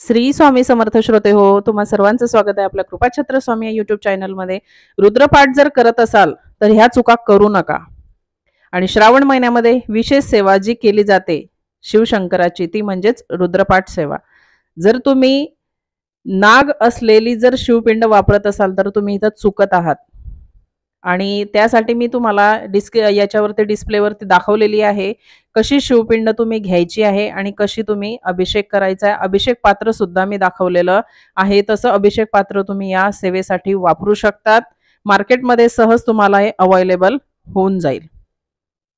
श्री स्वामी समर्थ श्रोते हो, तुम्हा सर्वांचं स्वागत आहे आपल्या कृपाछत्र स्वामी या युट्यूब चॅनलमध्ये. रुद्रपाठ जर करत असाल तर ह्या चुका करू नका. आणि श्रावण महिन्यामध्ये विशेष सेवा जी केली जाते शिवशंकराची ती म्हणजेच रुद्रपाठ सेवा. जर तुम्ही नाग असलेली जर शिवपिंड वापरत असाल तर तुम्ही इथं चुकत आहात. आणि त्यासाठी मी तुम्हाला याच्यावरती डिस्प्लेवरती दाखवलेली आहे कशी शिवपिंड तुम्ही घ्यायची आहे आणि कशी तुम्ही अभिषेक करायचा आहे. अभिषेक पात्र सुद्धा मी दाखवलेलं आहे. तसं अभिषेक पात्र तुम्ही या सेवेसाठी वापरू शकतात. मार्केटमध्ये सहज तुम्हाला हे अवेलेबल होऊन जाईल.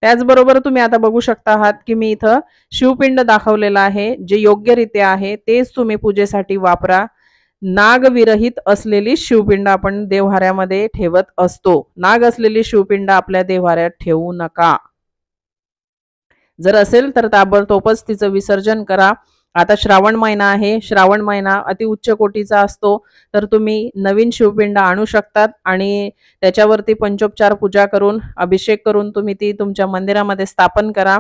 त्याचबरोबर तुम्ही आता बघू शकता आहात की मी इथं शिवपिंड दाखवलेलं आहे. जे योग्यरित्या आहे तेच तुम्ही पूजेसाठी वापरा. नागविरहित असलेली शिवपिंड आपण देव्हाऱ्यामध्ये ठेवत असतो. नाग असलेली शिवपिंड आपल्या देव्हाऱ्यात ठेवू नका. जर असेल तर ताबडतोबच तिचं विसर्जन करा. आता श्रावण महिना आहे. श्रावण महिना अति उच्च कोटीचा असतो. तर तुम्ही नवीन शिवपिंड आणू शकतात आणि त्याच्यावरती पंचोपचार पूजा करून अभिषेक करून तुम्ही ती तुमच्या मंदिरामध्ये स्थापन करा.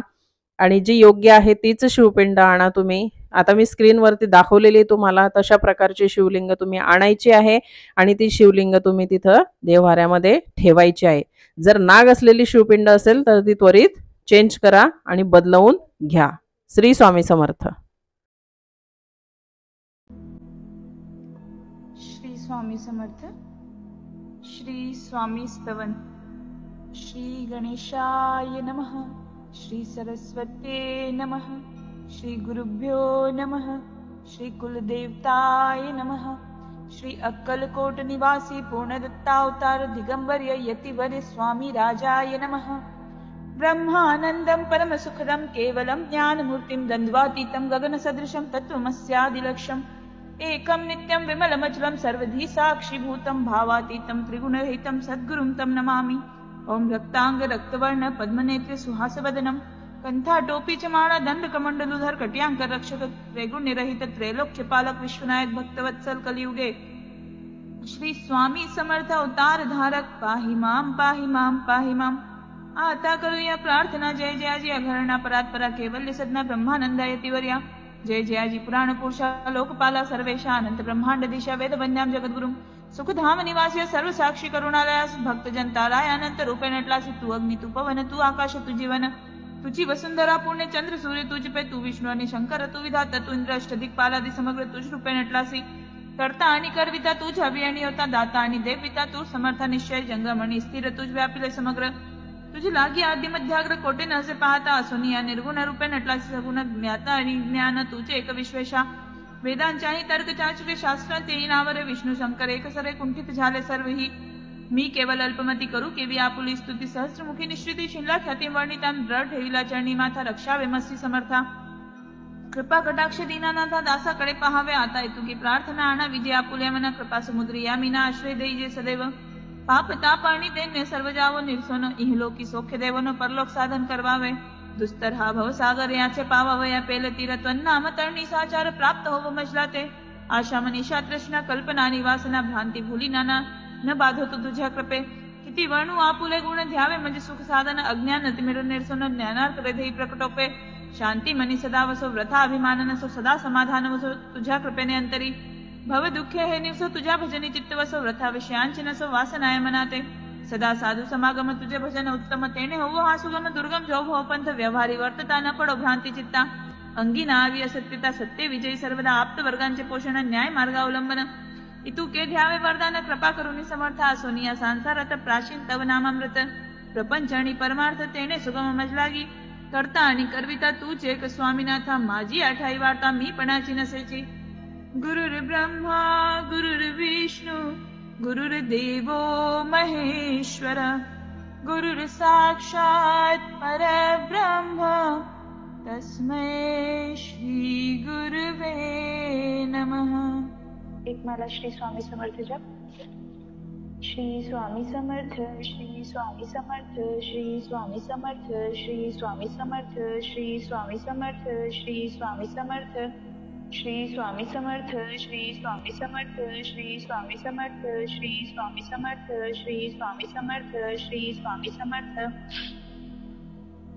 आणि जी योग्य आहे तीच शिवपिंड आणा तुम्ही. आता मी स्क्रीनवरती दाखवलेली तुम्हाला तशा प्रकारची शिवलिंग तुम्ही आणायची आहे आणि ती शिवलिंग तुम्ही तिथं देव्हाऱ्यामध्ये ठेवायची आहे. जर नाग असलेली शिवपिंड असेल तर ती त्वरित चेंज करा आणि बदलवून घ्या. श्री स्वामी समर्थ. श्री स्वामी समर्थ. श्री स्वामी स्तवन. श्री गणेशाय नमः. श्री सरस्वते नमः. श्री गुरुभ्यो नमः. श्री कुलदेवताय नमः. श्री अक्कलकोट निवासी पूर्णदत्तावतार दिगंबर्य यतिवर्य स्वामी राजाय नमः. ब्रह्मानंदं परमसुखदं केवलं ज्ञानमूर्तिं द्वन्द्वातीतं गगनसदृशं तत्त्वमस्यादिलक्ष्यम् एकं नित्यं विमलमचलं सर्वधी साक्षीभूतं भावातीतं त्रिगुणरहितं सद्गुरुं तं नमामि. ओं रक्तांग रक्तवर्ण पद्मनेत्र सुहासवदनं कंठाटोपी च माला दंडकमंडलुधर कट्यांक रक्षक त्रैगुण्यरहित त्रैलोक्यपालक विश्वनायक भक्तवत्सल कलियुगे श्री स्वामी समर्थ अवतार धारक पाहि मां पाहि मां पाहि मां. आता करूया प्रार्थना. जय जयाजी अघरणा परात्परा केवल्य सदना ब्रह्मानंदा यतिवर्या. जय जयाजी पुराण पुरुषा लोकपाला सर्वेशा अनंत ब्रह्मांड दिशा वेद वंद्याम जगद्गुरुम सुखधाम निवासी सर्व साक्षी करुणालयास भक्त जनतालाय अनंत रूपे नटलासी. तू अग्नि तू पवन तू आकाश तू जीवन तुझी वसुंधरा पुण्य चंद्र सूर्य तुझ पे तू विष्णू आणि शंकर तू विधाता तू इंद्र अष्टदिक्पालादी समग्र तुझ रूपे नटलासी. करता आणि करविता तुझ हवी आणि होता दाता आणि देवपिता तू समर्थ निश्चय जंगम आणि स्थिर तुझ व्यापिले समग्र. तुझी लागी आदि मध्याग्र कोटे न असे पाहता असोनी या निर्गुण रूपे नटलासी. सगुण ज्ञाता आणि ज्ञान तुझे एक विश्वेशा. वेदांच्याही तर्क चाचुके शास्त्र तेही नावरे विष्णू शंकर एक सरे कुंठित झाले सर्वही. मी केवल अल्पमती करू केवी आपुली स्तुती सहस्रमुखी निश्चिती शिला ख्याती वर्णिता द्र ठेविला चरणी माथा रक्षावे मस्ती समर्था. कृपा कटाक्ष दीनानाथा दासाकडे पहावे आता येतुकी प्रार्थना आणा विजय आपुल्या मना. कृपा समुद्री या मीना आश्रय देईजे सदैव. पाप ताप आणि दैन्य सर्व जावो निर्सोन इहलोकी सौख्य देवनो परलोक साधन करवावे. दुस्तर हा भवसागर याचे पावावया पेल तीर त्वन्नाम तळणी साचार प्राप्त होव मजला ते. आशा मनीषा तृष्णा कल्पना निवासना भ्रांती भूली नाना न बाधतो तुझ्या कृपे. किती वर्णू आपुले गुण ध्यावे म्हणजे सुख साधन अज्ञान तिमिर निर्सोन ज्ञानार्थ हृदयी प्रकटोपे. शांती मनी सदा वसो व्रथा अभिमान नसो सदा समाधान वसो तुझ्या कृपेने अंतरी. भव दुःखे हे निवसो तुझ्या भजनी चित्त वसो व्रथा विषयांची नसो वासनाय मनाते. सदा साधू समागम तुझे भजन उत्तम तेने होवो हा सुगम दुर्गम जो हो पंथ व्यवहारी वर्तता न पडो भ्रांती चित्ता. अंगी नावी असत्यता सत्य विजयी सर्वदा आप्त वर्गांचे पोषण न्याय मार्गावलंबन. इतू के ध्यावे वरदान कृपा करुणी समर्थ असोनी या संसारात प्राचीन तव नामामृत. प्रपंच आणि परमार्थ तेने सुगम मजलागी. करता आणि करविता तूच एक स्वामीनाथा माझी आठाई वार्ता मी पणाची नसेची. गुरुर् ब्रह्मा गुरुर्विष्णू गुरुर्देवो महेश्वर. गुरुर् साक्षात् परब्रह्म तस्मै श्री गुरुवे नमः. एक मला श्री स्वामी समर्थ जप. श्री स्वामी समर्थ श्री स्वामी समर्थ श्री स्वामी समर्थ श्री स्वामी समर्थ श्री स्वामी समर्थ श्री स्वामी समर्थ श्री स्वामी समर्थ श्री स्वामी समर्थ श्री स्वामी समर्थ श्री स्वामी समर्थ श्री स्वामी समर्थ श्री स्वामी समर्थ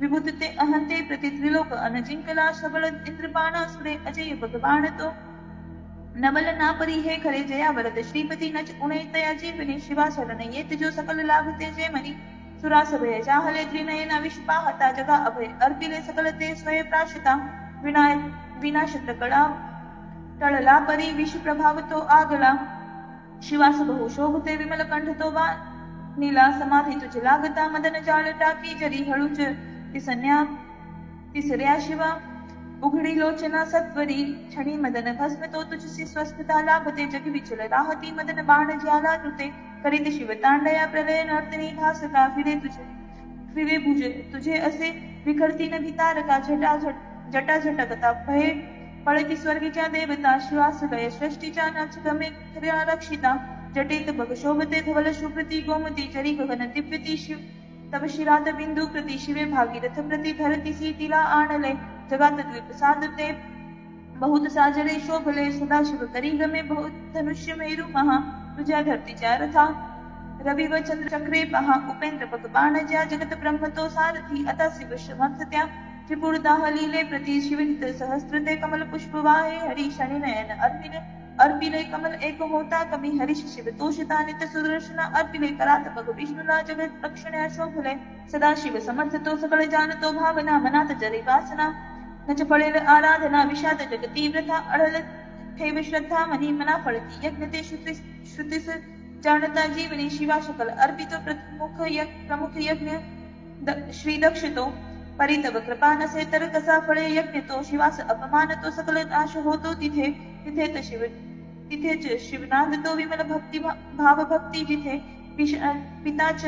विभूत ते अहंते प्रति त्रिलोक अनजिंकला सबल इंद्रपाना सुरे अजय भगवान तो नवल ना परी हे खरे जया वरद श्रीपती नच उणे तया जीवने शिवा शरण येत जो सकल लागते जे मनी सुरास भय चाहले त्रिनयना विष पाहता जगा अभय अर्पिले सकल ते स्वय प्राशिता विनाश कळा टळला परी विष प्रभाव तो आगला शिवास बहु शोभते विमल कंठ तो वा नीला समाधी तुझे लागता मदन जाळ टाकी जरी हळूच तिसऱ्या शिवा उघडी लोचना सत्वरी क्षणी मदन भस्म तो तुझसी स्वस्थता लाभते जग विचल राहती मदन बाण ज्याला नुते करीत शिव तांडया प्रलय नर्तनी भासता फिरे भुज तुझे असे विखरती न भितारका जटा झटकता भय पळती स्वर्गीच्या देवता श्वास लय सृष्टीच्या नच गमे खऱ्या रक्षिता जटित बघ शोभते धवल शुभ्रती गोमती जरी गगन दिव्यती शिव तव शिरात बिंदू प्रति शिवे भागीरथ प्रति धरती सी तिला आणले जगात द्वीप साधते बहुत साजरे शोभले सदाशिव करी गमे बहुत धनुष्य मेरु महा तुझ्या धरतीच्या रथा रवि व चंद्र चक्रे पहा उपेंद्र बघ बाण ज्या जगत ब्रह्म तो सारथी आता शिव समर्थ त्या त्रिपुर दाह लीले प्रति शिवित सहस्त्र ते कमल पुष्प वाहे हरी शनि नयन अर्पिले कमल एक होता कमी हरीश शिव तोषिता नित सुदर्शना अर्पिले करात बघ विष्णुला जगत रक्षण्या शोभले सदाशिव समर्थ तो सकळ जानतो भावना मनात जरी वासना नच फळेल आराधना विषाद जग तीव्रता अडल ठेव श्रद्धा मनी मना फळती यज्ञ ते श्रुतीस जाणता जीवनी शिवा शकल अर्पितो प्रमुख यज्ञ श्री दक्ष तो परितव कृपा नसे तर कसा फळे यज्ञ तो शिवास अपमान तो सकल नाश होतो तिथेच शिवनाद तो विमल भक्ती भाव भक्ती जिथे पिताच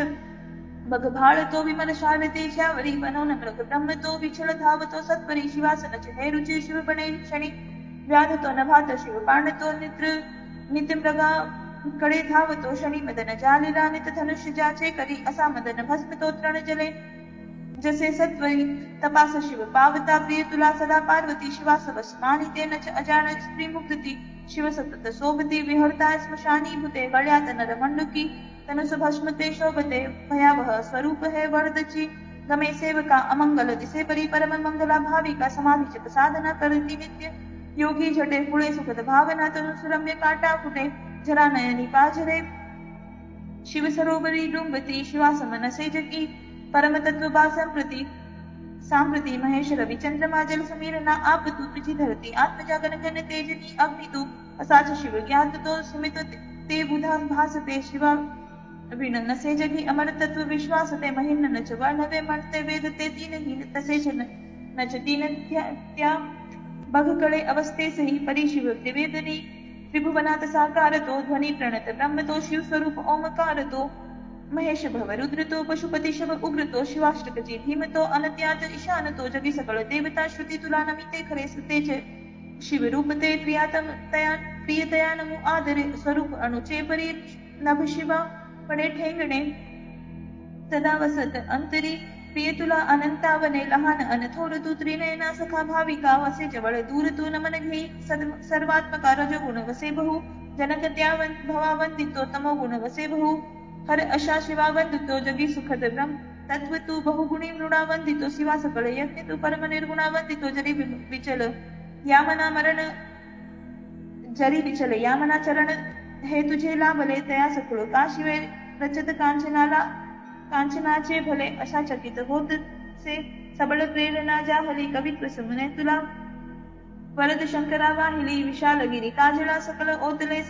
बघ भाळ तो विमल शारदेच्या वरी बनवून मृग ब्रह्म तो विछळ धाव तो सत्वरी शिवासनच हे रुचे शिव बने क्षणी व्याध तो नभात शिव पाण तो नित्य मृगा कडे धाव तो शनी मदन जालिला नित धनुष्य जाचे करी असा मदन भस्म तो तृण जले जसे सत्वरी तपास शिव पावता प्रिय तुला सदा पार्वती शिवास वसमानी ते नच अजान स्त्री मुक्ती शिव सतत शोभती विहरता स्मशानी भूते गळ्यात नर मंडुकी तनुस भस्म ते शोभते भयावह स्वरूप है वरदची गमे सेवका अमंगल दिसे परी परम मंगला भाविका समाधीचक साधना करती नित्य योगी झटे पुळे सुखद भावना तनुसुरम्य काटा फुटे जरा नयनी पाझरे शिव सरोवरी डुंबती शिवास मनसे जकी परम तत्व संप्रती सांप्रती महेश रवि चंद्रमा जल समीर ना आप तू तुझी धरती आत्मजागरण गण तेजनी अग्नि तू असाच शिव ज्ञात तो सुमित ते बुधा भासते शिवा विण नसे जगी अमर तत्व विश्वास ते महिन नच वर्णवे म्हणते वेद ते तीनहीन तसेच नच तीन त्या बघकडे अवस्थेसही परिशिव त्रिवेदनी त्रिभुवनात साकार तो ध्वनी प्रणत ब्रह्म तो शिव स्वरूप ओमकार तो महेश भव रुद्र तो पशुपती शव उग्र तो शिवाष्टकची भीम तो अनत्यात ईशान तो जगी सकळ देवता श्रुती तुला नमिते खरे सुतेचे शिव रूप ते प्रियतया नमु आदरे स्वरूप अणुचे परी नभ शिवा पडे ठेंगणे सदा वसत अंतरी प्रिय तुला अनंतावने लहान अन थोर तू त्रिनयना सखा भाविका वसे जवळ दूर तू नमन घेई सर्वात्मका रजगुण वसे बहु जनक त्या भवा वंदितो तमो गुण वसे बहु हर अशा शिवा वंदितो जगी सुखद ब्रह्म तत्व तू बहुगुणी मृणा वंदितो शिवा सकळ यज्ञ तू परम निर्गुणा वंदितो जरी विचल यामना मरण जरी विचल यामना चरण हे तुझे लाभले तया सखळ का शिवे रचत कांचनाचे भले अशा चकित होत से सबळ प्रेरणा जाहली कवित्व सुमने तुला वरद शंकरा वाहिली विशालगिरी काजळा सकल ओतले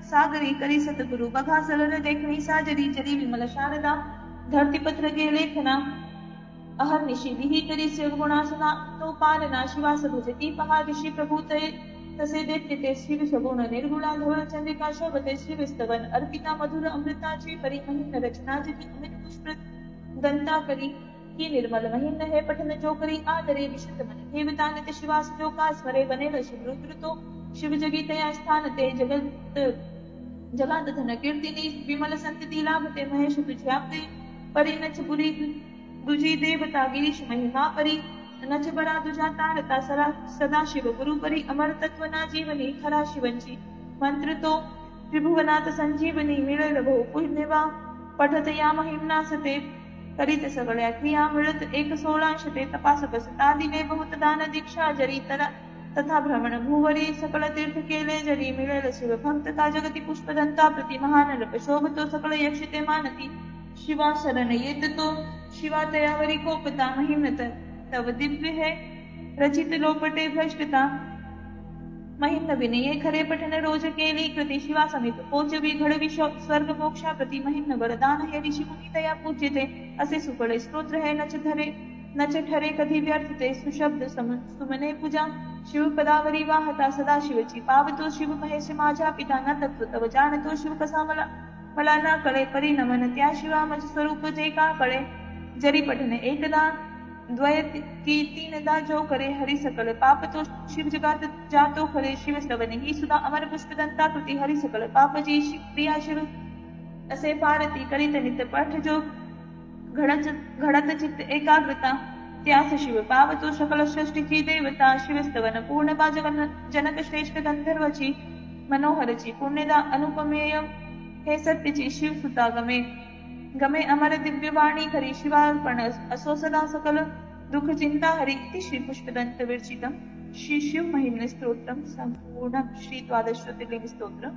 सागरी करी सतगुरु बघा सरळ देखणी साजरी जरी विमल शारदा धरतीपत्र गे लेखना अहर्निशी विही करी गुणासना तो पालना शिवास भजती पहा ऋषी प्रभूत तसे देते ते शिव सगुण निर्गुणा धवळ चंद्रिका शोभते शिवस्तवन अर्पिता मधुर अमृताची परी महिन रचना जगी अमित पुष्प दंता करी की निर्मल महिन हे पठन जो करी आदरे विशुद्ध मन देवता नित शिवास जो का स्मरे बनेल शिव रुद्र तो शिव जगी तया स्थान ते जगात धन कीर्तिनी विमल संतती लाभते महेश तुझे आपले परी नच बुरी दुजी देवता गिरीश महिमा परी नच बरा तुझा तारता सदा शिव गुरु परी अमर तत्व ना जीवनी खरा शिवंची मंत्र तो त्रिभुवनात संजीवनी मिळेल बहु पुण्यवा पठत या महिमना सते करीत सगळ्या क्रिया मिळत एक 16 ते तपास बसता दिले बहुत दान दीक्षा जरी तथा भ्रमण भूवरी सकळ तीर्थ केले जरी मिळेल शिव भक्तता जगती पुष्पदंता प्रति महान लप शोभतो सकळ यक्षिते मानती शिवा शरण येत तो शिवा तयावरी कोपता महिमत तव दिव्य है रचित लोपटे भ्रष्टता महिम विनये खरे पठन रोज केली कृती शिवा समीप पोचवी घडवी स्वर्ग मोक्षा प्रति महिम वरदान हे ऋषी मुनी तया पूज्यते असे सुफळे स्तोत्र हे नच ठरे कधी व्यर्थ ते सुशब्द सुमने पूजा शिव पदावरी वाहता सदा शिवची पावतो शिव महेश माझ्या पिता न तत्व तव जाणतो शिव कसा मला ना कळे परिणमन त्या शिवा मज स्वरूप जे का कळे जरी पठने एकदा द्वय की तीनदा जो करे हरि सकल पाप तो शिव जगात जातो खरे शिव श्रवणे ही सुद्धा अमर पुष्पदंता कृती हरि सकल पाप जी प्रिया शिव असे पारती करीत नित्य पाठ जो घडत चित्त एकाग्रता त्यास शिव पावतो सकल सृष्टीची देवता शिवस्तवन पूर्ण पाजगन जनक श्रेष्ठ गंधर्वची मनोहरची पुण्यदा अनुपमेय हे सत्यची शिव सुता गमे अमर दिव्य वाणी खरी शिवार्पण असो सदा सकल दुःख चिंता हरी इति श्री पुष्पदंत विरचितम श्री शिव महिम्न स्तोत्रम संपूर्ण श्री द्वादश ज्योतिर्लिंग स्तोत्र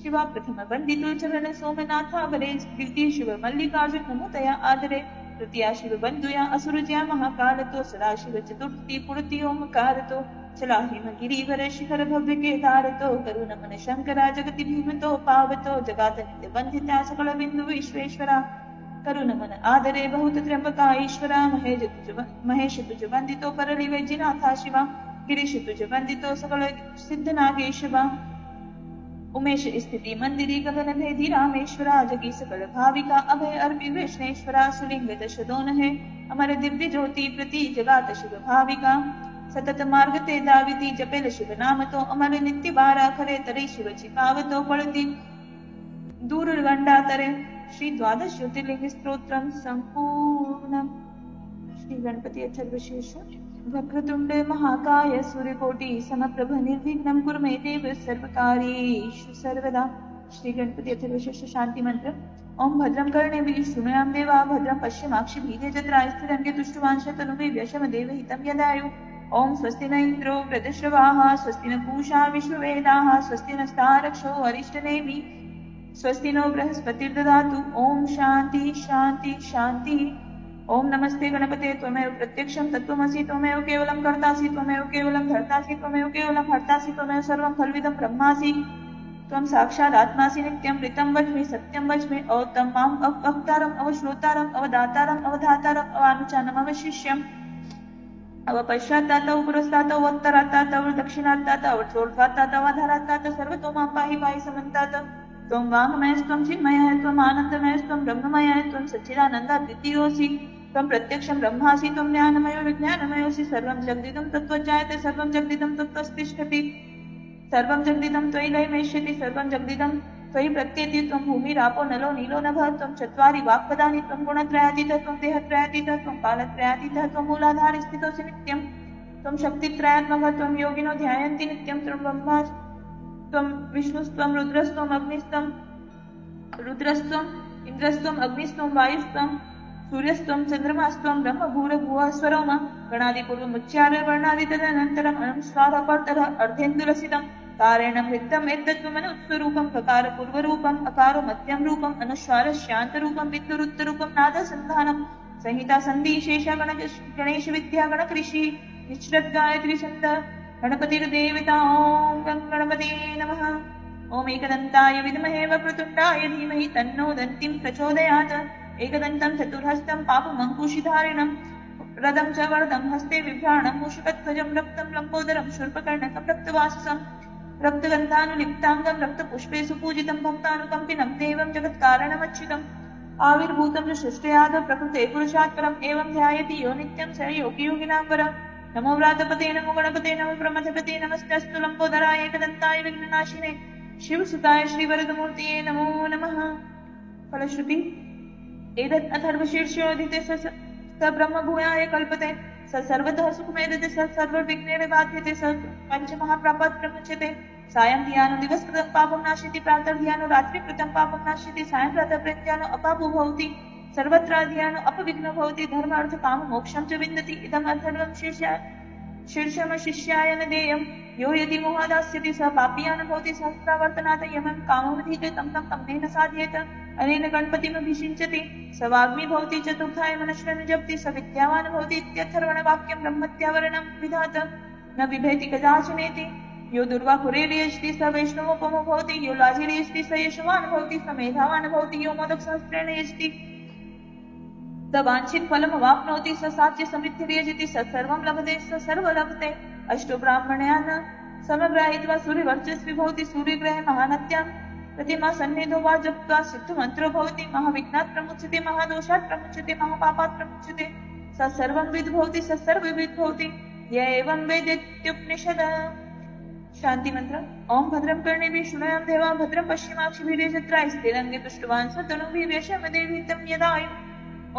शिवा प्रथम वंदितो चरण सोमनाथा वरे द्वितीय शिव मल्लिकार्जुन नमो तया आदरे तृतीया शिव बंधुया असुरजया महाकाल तो सदा शिव चतुर्थी पुरती ओमकार तो चलाहि गिरिवर शिखर भव्य केदार तो करुण मन शंकरा जगति भीमतो पावतो जगात नित्य वंदिता सकल बिंदु विश्वेश्वरा करुण मन आदरे बहुत त्र्यंबका ईश्वरा महेश तुझ वंदितो परली वैजनाथा शिवा गिरीश तुझ वंदितो सकल सिद्ध नागेशवा उमेश स्थिति मंदिरी गगन भेदी रामेश्वरा जगी सकल भाविका अभय अर्पि वैष्णेश्वरा सुलिंग दश दोन है अमर दिव्य ज्योति प्रति जगात शिव भाविका सतत मार्ग ते दाविती जपेल शिव नाम तो अमर नित्य बारा खरे तरे शिवची पावतो पळती दूर गंडा तरे श्री द्वादश ज्योतिर्लिंग स्तोत्रम संपूर्ण श्री गणपती अथर्वशीर्ष वक्रतुंड महाकाय सूर्यकोटि समप्रभ निर्विघ्नं कुरु मे देव सर्वकार्येषु सर्वदा श्री गणपती अथर्वशीर्ष शांति मंत्र ओम भद्रं कर्णेभिः शृणुयाम देवा भद्रं पश्यमाक्षिभिः जत्राय स्थिरंगे तुष्टवांशतनुमे व्यशम देव हितं यदायु ओम स्वस्ति न इंद्रो वृद्धश्रवाः स्वस्ति न पूषा विश्ववेदाः स्वस्ति नस्तारक्षो अरिष्टनेमि स्वस्ति नो बृहस्पतिर्दधातु ओम शांति शांति शांति ओम नमस्ते गणपते त्वमेव प्रत्यक्षं तत्त्वमसि त्वमेव केवलं कर्तासि त्वमेव केवलं धर्तासि त्वमेव केवलं हर्तासि त्वमेव सर्वं खल्विदं ब्रह्मासि त्वं साक्षात् आत्मासि नित्यं ऋतं वच्मि सत्यं वच्मि औत्तम माम अवक्तारम् अवश्रोतारम् अवदातारम् अवधातारम् अवानुचानम् अवशिष्यम् अवपश्चात्तात पुरस्तात उत्तरातात दक्षिणातात अवचोर्ध्वातात अवधारातात सर्वतो मां पाहि पाहि समन्तात त्वं वाङ्मयस्त्वं चिन्मयः त्वम् आनन्दमयस्त्वं ब्रह्ममयः त्वं सच्चिदानन्दाद्वितीयोऽसि त्वं प्रत्यक्षं ब्रह्मासि त्वं ज्ञानमयो विज्ञानमयोऽसि सर्वं जगदिदं तत्त्वज्जायते सर्वं जगदिदं तत्त्वस्तिष्ठति सर्वं जगदिदं त्वयि लयमेष्यति सर्वं जगदिदं त्वयि प्रत्येति त्वं भूमिरापो नलो नीलो नभः त्वं चत्वारि वाक्पदानि त्वं गुणत्रयातीतः त्वं देहत्रयातीतः त्वं कालत्रयातीतः त्वं मूलाधारे स्थितोऽसि नित्यं त्वं शक्तित्रयात्मकः त्वं योगिनो ध्यायन्ति नित्यं त्वं ब्रह्मा त्वं विष्णुस्त्वं रुद्रस्त्वं अग्निस्त्वं इन्द्रस्त्वं अग्निस्त्वं वायुस्त्वं सूर्यस्त्वं चन्द्रमास्त्वं ब्रह्म भूर्भुवः स्वरोम गणादिपूर्वमुच्चार्य वर्णादितदनन्तरम् अनुस्वारः परतरः अर्धेन्दुरसिदं कारेणं हृदम् एतत्त्वमनुस्वरूपं ककारपूर्वरूपम् अकारो मध्यं रूपम् अनुस्वारः शान्तरूपं बिन्दुरुत्तरूपं नादसन्धानं संहिता सन्धिशेषा गणेश विद्या गणकृषि निश्चित गायत्री छन्द गणपतिर्देवता ओम गणपते नमः ओम एकदन्ताय विद्महे वक्रतुण्डाय धीमहि तन्नो दन्तिं प्रचोदयात् एकदन्तं चतुर्हस्तं पापमङ्कुशिधारिणं रदं च वरदं हस्ते बिभ्राणं मूषकध्वजं रक्तं लम्बोदरं शूर्पकर्णकं रक्तवाससं रक्तगन्धानुलिप्ताङ्गं रक्तपुष्पे सुपूजितं भक्तानुकम्पिनं देवं जगत्कारणमच्युतम् आविर्भूतं च सृष्ट्याद प्रकृते पुरुषात् परम् एवं ध्यायति यो नित्यं स योगियोगिनां वरम् नमो व्रातपते नमो गणपते नमो प्रमथपते नमस्तस्तु लम्बोदराय एकदन्ताय विघ्ननाशिने शिवसुताय श्रीवरदमूर्तये नमो नमः फलश्रुति एतत् अथर्वशीर्षोऽधीते स ब्रह्मभूयाय कल्पते स सर्वतः सुखमेदते स सर्वविघ्नैः बाध्यते स पञ्चमहाप्रापात् प्रमुच्यते सायं ध्यानो दिवसकृतं पापं नाशयति प्रातर्ध्यानो रात्रिकृतं पापं नाशयति सायं प्रातः प्रत्यानो अपापो भवति सर्वत्र ध्यान अपविघ्न भवति धर्मार्थ काम मोक्षं च विन्दति इदम् अथर्वं शीर्षम शिष्याय न देयं यो यदि मोहादास्यति स पापीयान् भवति सहस्रावर्तनात् यमं काममधीते तं नेन साधयेत अनेन गणपतिमभिषिञ्चति स वाग्मी भवति चतुर्थाय मनश्रम जप्ति स विद्यावान् भवति इत्यर्थर्वणवाक्यं ब्रह्मत्यावरणं विधात न बिभेति कदाचनेति यो दुर्वाकुरेर्यजति स वैष्णवोपमो भवति यो लाजिर्यजति स यशवान् भवति स मेधावान् भवति यो मोदकसहस्रेण यजति स वाञ्छित फलमवाप्नोति स साच्य समृद्धिर्यजति स सर्वं लभते स सर्वं लभते अष्टो ब्राह्मणान् समग्राहीत्वा सूर्यवर्चस्वी भवति सूर्यग्रहे महानत्यां प्रतिमा सन्निधो वा जप्त्वा सिद्धमन्त्रो भवति महाविघ्नात् प्रमुच्यते महादोषात् प्रमुच्यते महापापात् प्रमुच्यते स सर्वं विद् भवति स सर्वविद् भवति य एवं वेदेत्युपनिषद शांति मंत्र ओम भद्रं कर्णेभिः शृणुयाम देवा भद्रं पश्चिमाक्षिभिर्यजत्रा स्थिरंगे तुष्टवान् स्वतनुभिः व्यशमदेवीतं यदायु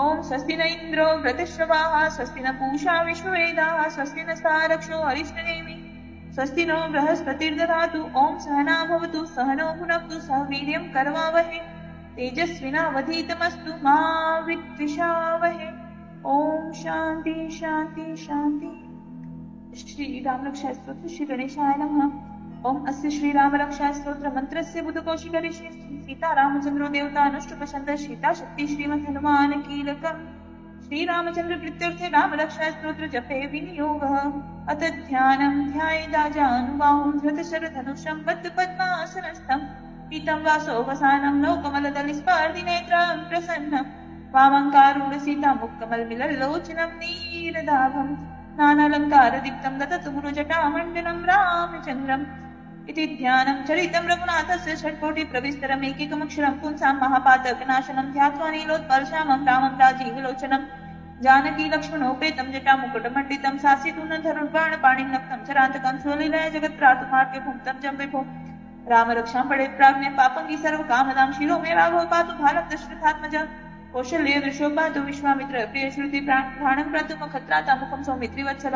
ओम स्वस्ति न इंद्रो वृतश्रवाः स्वस्ति न पूषा विश्ववेदाः स्वस्ति नस्तारक्षो अरिष्टनेमि स्वस्ति नो बृहस्पतिर्दधातु ओम सहना भवतु सहनो भुनक्तु सह वीर्यं करवावहै तेजस्विनावधीतमस्तु मा विद्विषावहै ओम शांति शांति शांति। श्री राम रक्षा स्तोत्र श्री गणेशाय नमः। ओम अस्य श्री राम रक्षा स्तोत्र मंत्रस्य बुधकोशिकरि श्री सीता रामचंद्रो देवता अनुष्टुपछंद सीता शक्ति श्रीमद् हनुमान कीलकम् श्री रामचंद्र प्रीत्यर्थे राम रक्षा स्तोत्र जपे विनियोगः अत ध्यानं ध्यायेदाजानुबाहुं धृतशरधनुषं बद्ध पद्मासनस्थं पीतं वासोवसानं नौकमलदलिस्पर्धिनेत्रं प्रसन्नं वामङ्कारूढ सीता मुक्कमलमिलल्लोचनं नीरदाभं नानालङ्कारदीप्तं ददतु गुरुजटामण्डलं रामचन्द्रम् इति ध्यानं चरितं रघुनाथस्य षट्कोटिप्रविस्तरम् एकैकमक्षरं पुंसां महापातकनाशनं ध्यात्वा नीलोत्पलश्यामं रामं राजीवलोचनं जानकी लक्ष्मणोपेतं जटामुकुटमण्डितं सासितूर्णधनुर्बाणपाणिं नक्तं चरान्तकं स्वलीलया जगत्त्रातुमार्त्यभुक्तं च विभो रामरक्षां पठेत् प्राज्ञः पापङ्गी सर्वकामदां शिरो मे राघवो पातु भारत दशरथात्मज कौशल्य दृशो पातु विश्वामित्र प्रियश्रुति प्राणं प्रतु मुखत्राता मुखं सौमित्रिवत्सल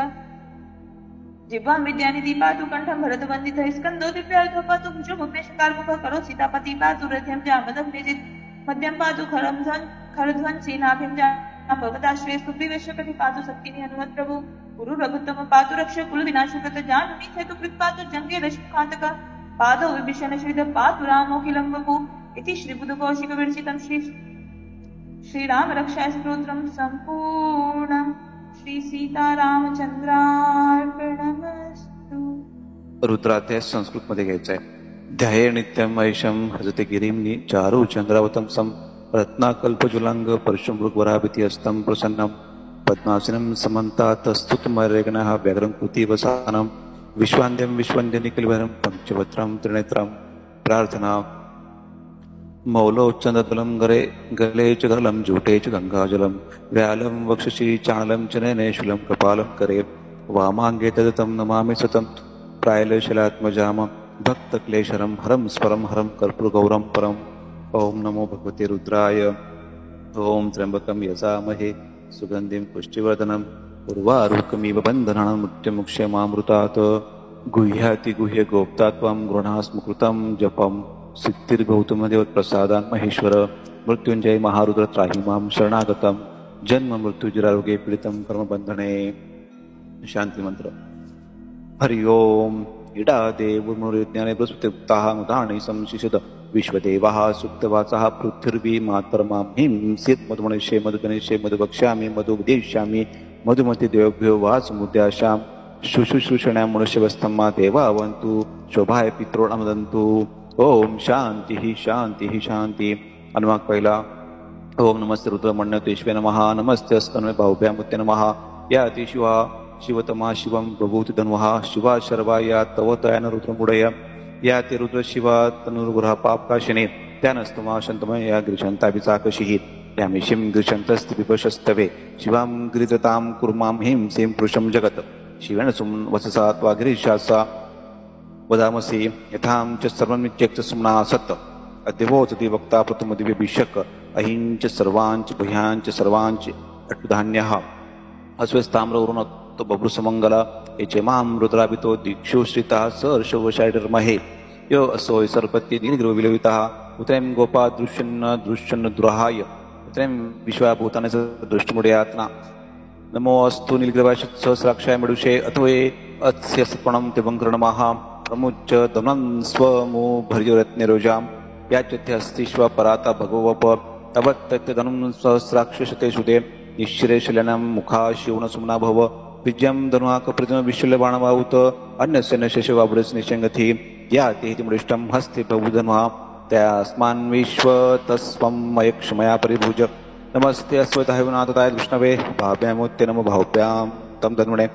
जिह्वां विद्यानिधि पातु कंठं भरतवन्दितः स्कन्दो दिव्यायुधो पातु भुजो भुवनेशकार्मुकः करो सीतापति पातु रथ्यं जामदग्निजित् मध्यं पातु खरध्वंसी नाभिं जाम्बवदाश्रये सुग्रीवेशकटि पातु शक्तिनि हनुमत् प्रभु गुरु रघुत्तम पातु रक्ष कुल विनाशकृत जानुनि सेतुकृत् पातु जङ्गे रश्मिकान्तक पादौ विभीषण श्रीध पातु रामोऽखिलं वपु इति श्रीबुधकौशिकविरचितं श्री राम रक्षा स्तोत्रं सम्पूर्णम् श्री सीतारामचंद्रार्पणमस्तु। रुद्राध्याय संस्कृत मध्ये घ्यायचा आहे। ध्याये नित्यं ऐशं हजते गिरिं चारु चंद्रावतं सम रत्नाकल्पजुलांग परशुमृगवराभिति हस्तं प्रसन्नं पद्मासनं समन्तात् स्तुतमरेगणः व्याघ्रं कृतिवसानं विश्वान्द्यं विश्वन्द्यनिखिलवरं पंचवक्त्रं त्रिनेत्रं प्रार्थना मौलोच्चन्ददलं गले च गरलं जूटे च गंगाजलं व्यालं वक्षसि चालं च नयने शूलं कपालं करे वामाङ्गे तदतं नमामि सतं प्रायलशलात्मजाम भक्तक्लेशरं हरं स्वरं हरं कर्पूरगौरं परम् ओम नमो भगवते रुद्राय ओम त्र्यंबकं यजामहे सुगन्धिं पुष्टिवर्धनम् उर्वारुकमिव बन्धनान् मृत्युमुक्ष्यमामृतात् गुह्यातिगुह्य गोप्ता त्वं गृह्णास्मकृतं जपम् सिद्धिर्गौतमदेव प्रसादान् महेश्वर मृत्युंजय महारुद्र त्राहि मां शरणागतं जन्म मृत्युजरारोगे पीडितं कर्मबन्धने। शांति मंत्र। हरि ओम इडा देवमुनिज्ञाने बृहस्पतियुक्ताः मुदानि संशिषत विश्वदेवाः सुप्तवाचः पृथिवी मातर्मां हिंसीत् मधुमनिष्ये मधुगणेशे मधुवक्ष्यामि मधुपदेष्यामि मधुमति देवभ्यो वासमुद्याशां शुश्रूषणां मनुष्यवस्थं मा देवावन्तु शोभाय पितॄणामदन्तु। ओम शांति शांति शांति। अनुवाक पहिला। ओम नमस्ते रुद्रमण्यतेश्वे नमः नमस्ते स्तन्वे बाहुभ्यामुते नमः याति शिवा शिवतमा शिवं प्रभूति धन्वः शिवा शर्वा या तव तयान रुद्रमुडय याति रुद्र शिवा तनुर्गुरः पापकाशिने त्यानस्तमा शन्तमय या गिरिशन्ताभिचाकशिः यामिषिं गिरिशन्तस्ति विपशस्तवे शिवां गिरिदतां कुर्मां हिं सीं पुरुषं जगत् शिवेन सुं वससा त्वा गिरिशासा वदामसि यथां च सर्वमित्यक्ष सुम्ना सत् अद्यवोचति वक्ता प्रथमदिव्यभिषक् अहिंच सर्वांच भुयांच सर्वांच अट्टुधान्यः अस्वस्थाम्रवरुणत्व बभ्रुसमङ्गल यचेमां रुद्राभितो दीक्षु श्रितः सर्षवशायिर्महे यो असोय सर्पत्ये नीलगिरो विलवितः उत्रयं गोपा दृश्यन्न दुराहाय त्रयं विश्वाभूतानां दृष्टिमुडयात्ना नमो अस्तु नीलग्रीवाय सहस्राक्षाय मडुषे अथवे अस्य सपणं दिवंकरणमाः प्रमुच्य दमनं स्वमु भर्यरत्नरोजां याच्यते अस्तिष्व पराता भगवप अवत्यधनं सहस्राक्षशते सुदे निश्चिरे शल्यानां मुखा शिवनसुमना भव विजयं धनुहाक प्रतिम विश्वल्यबाणवाहुत अन्यस्य न शशवाबुडस निशंगति या तेहि मृष्टं हस्ते बहुधनुहा तस्मान् विश्व तस्वं मयक्षमया परिभुज नमस्ते अस्वताय विष्णवे भाव्यामोत्य नमो भाव्यां तं धन्मणे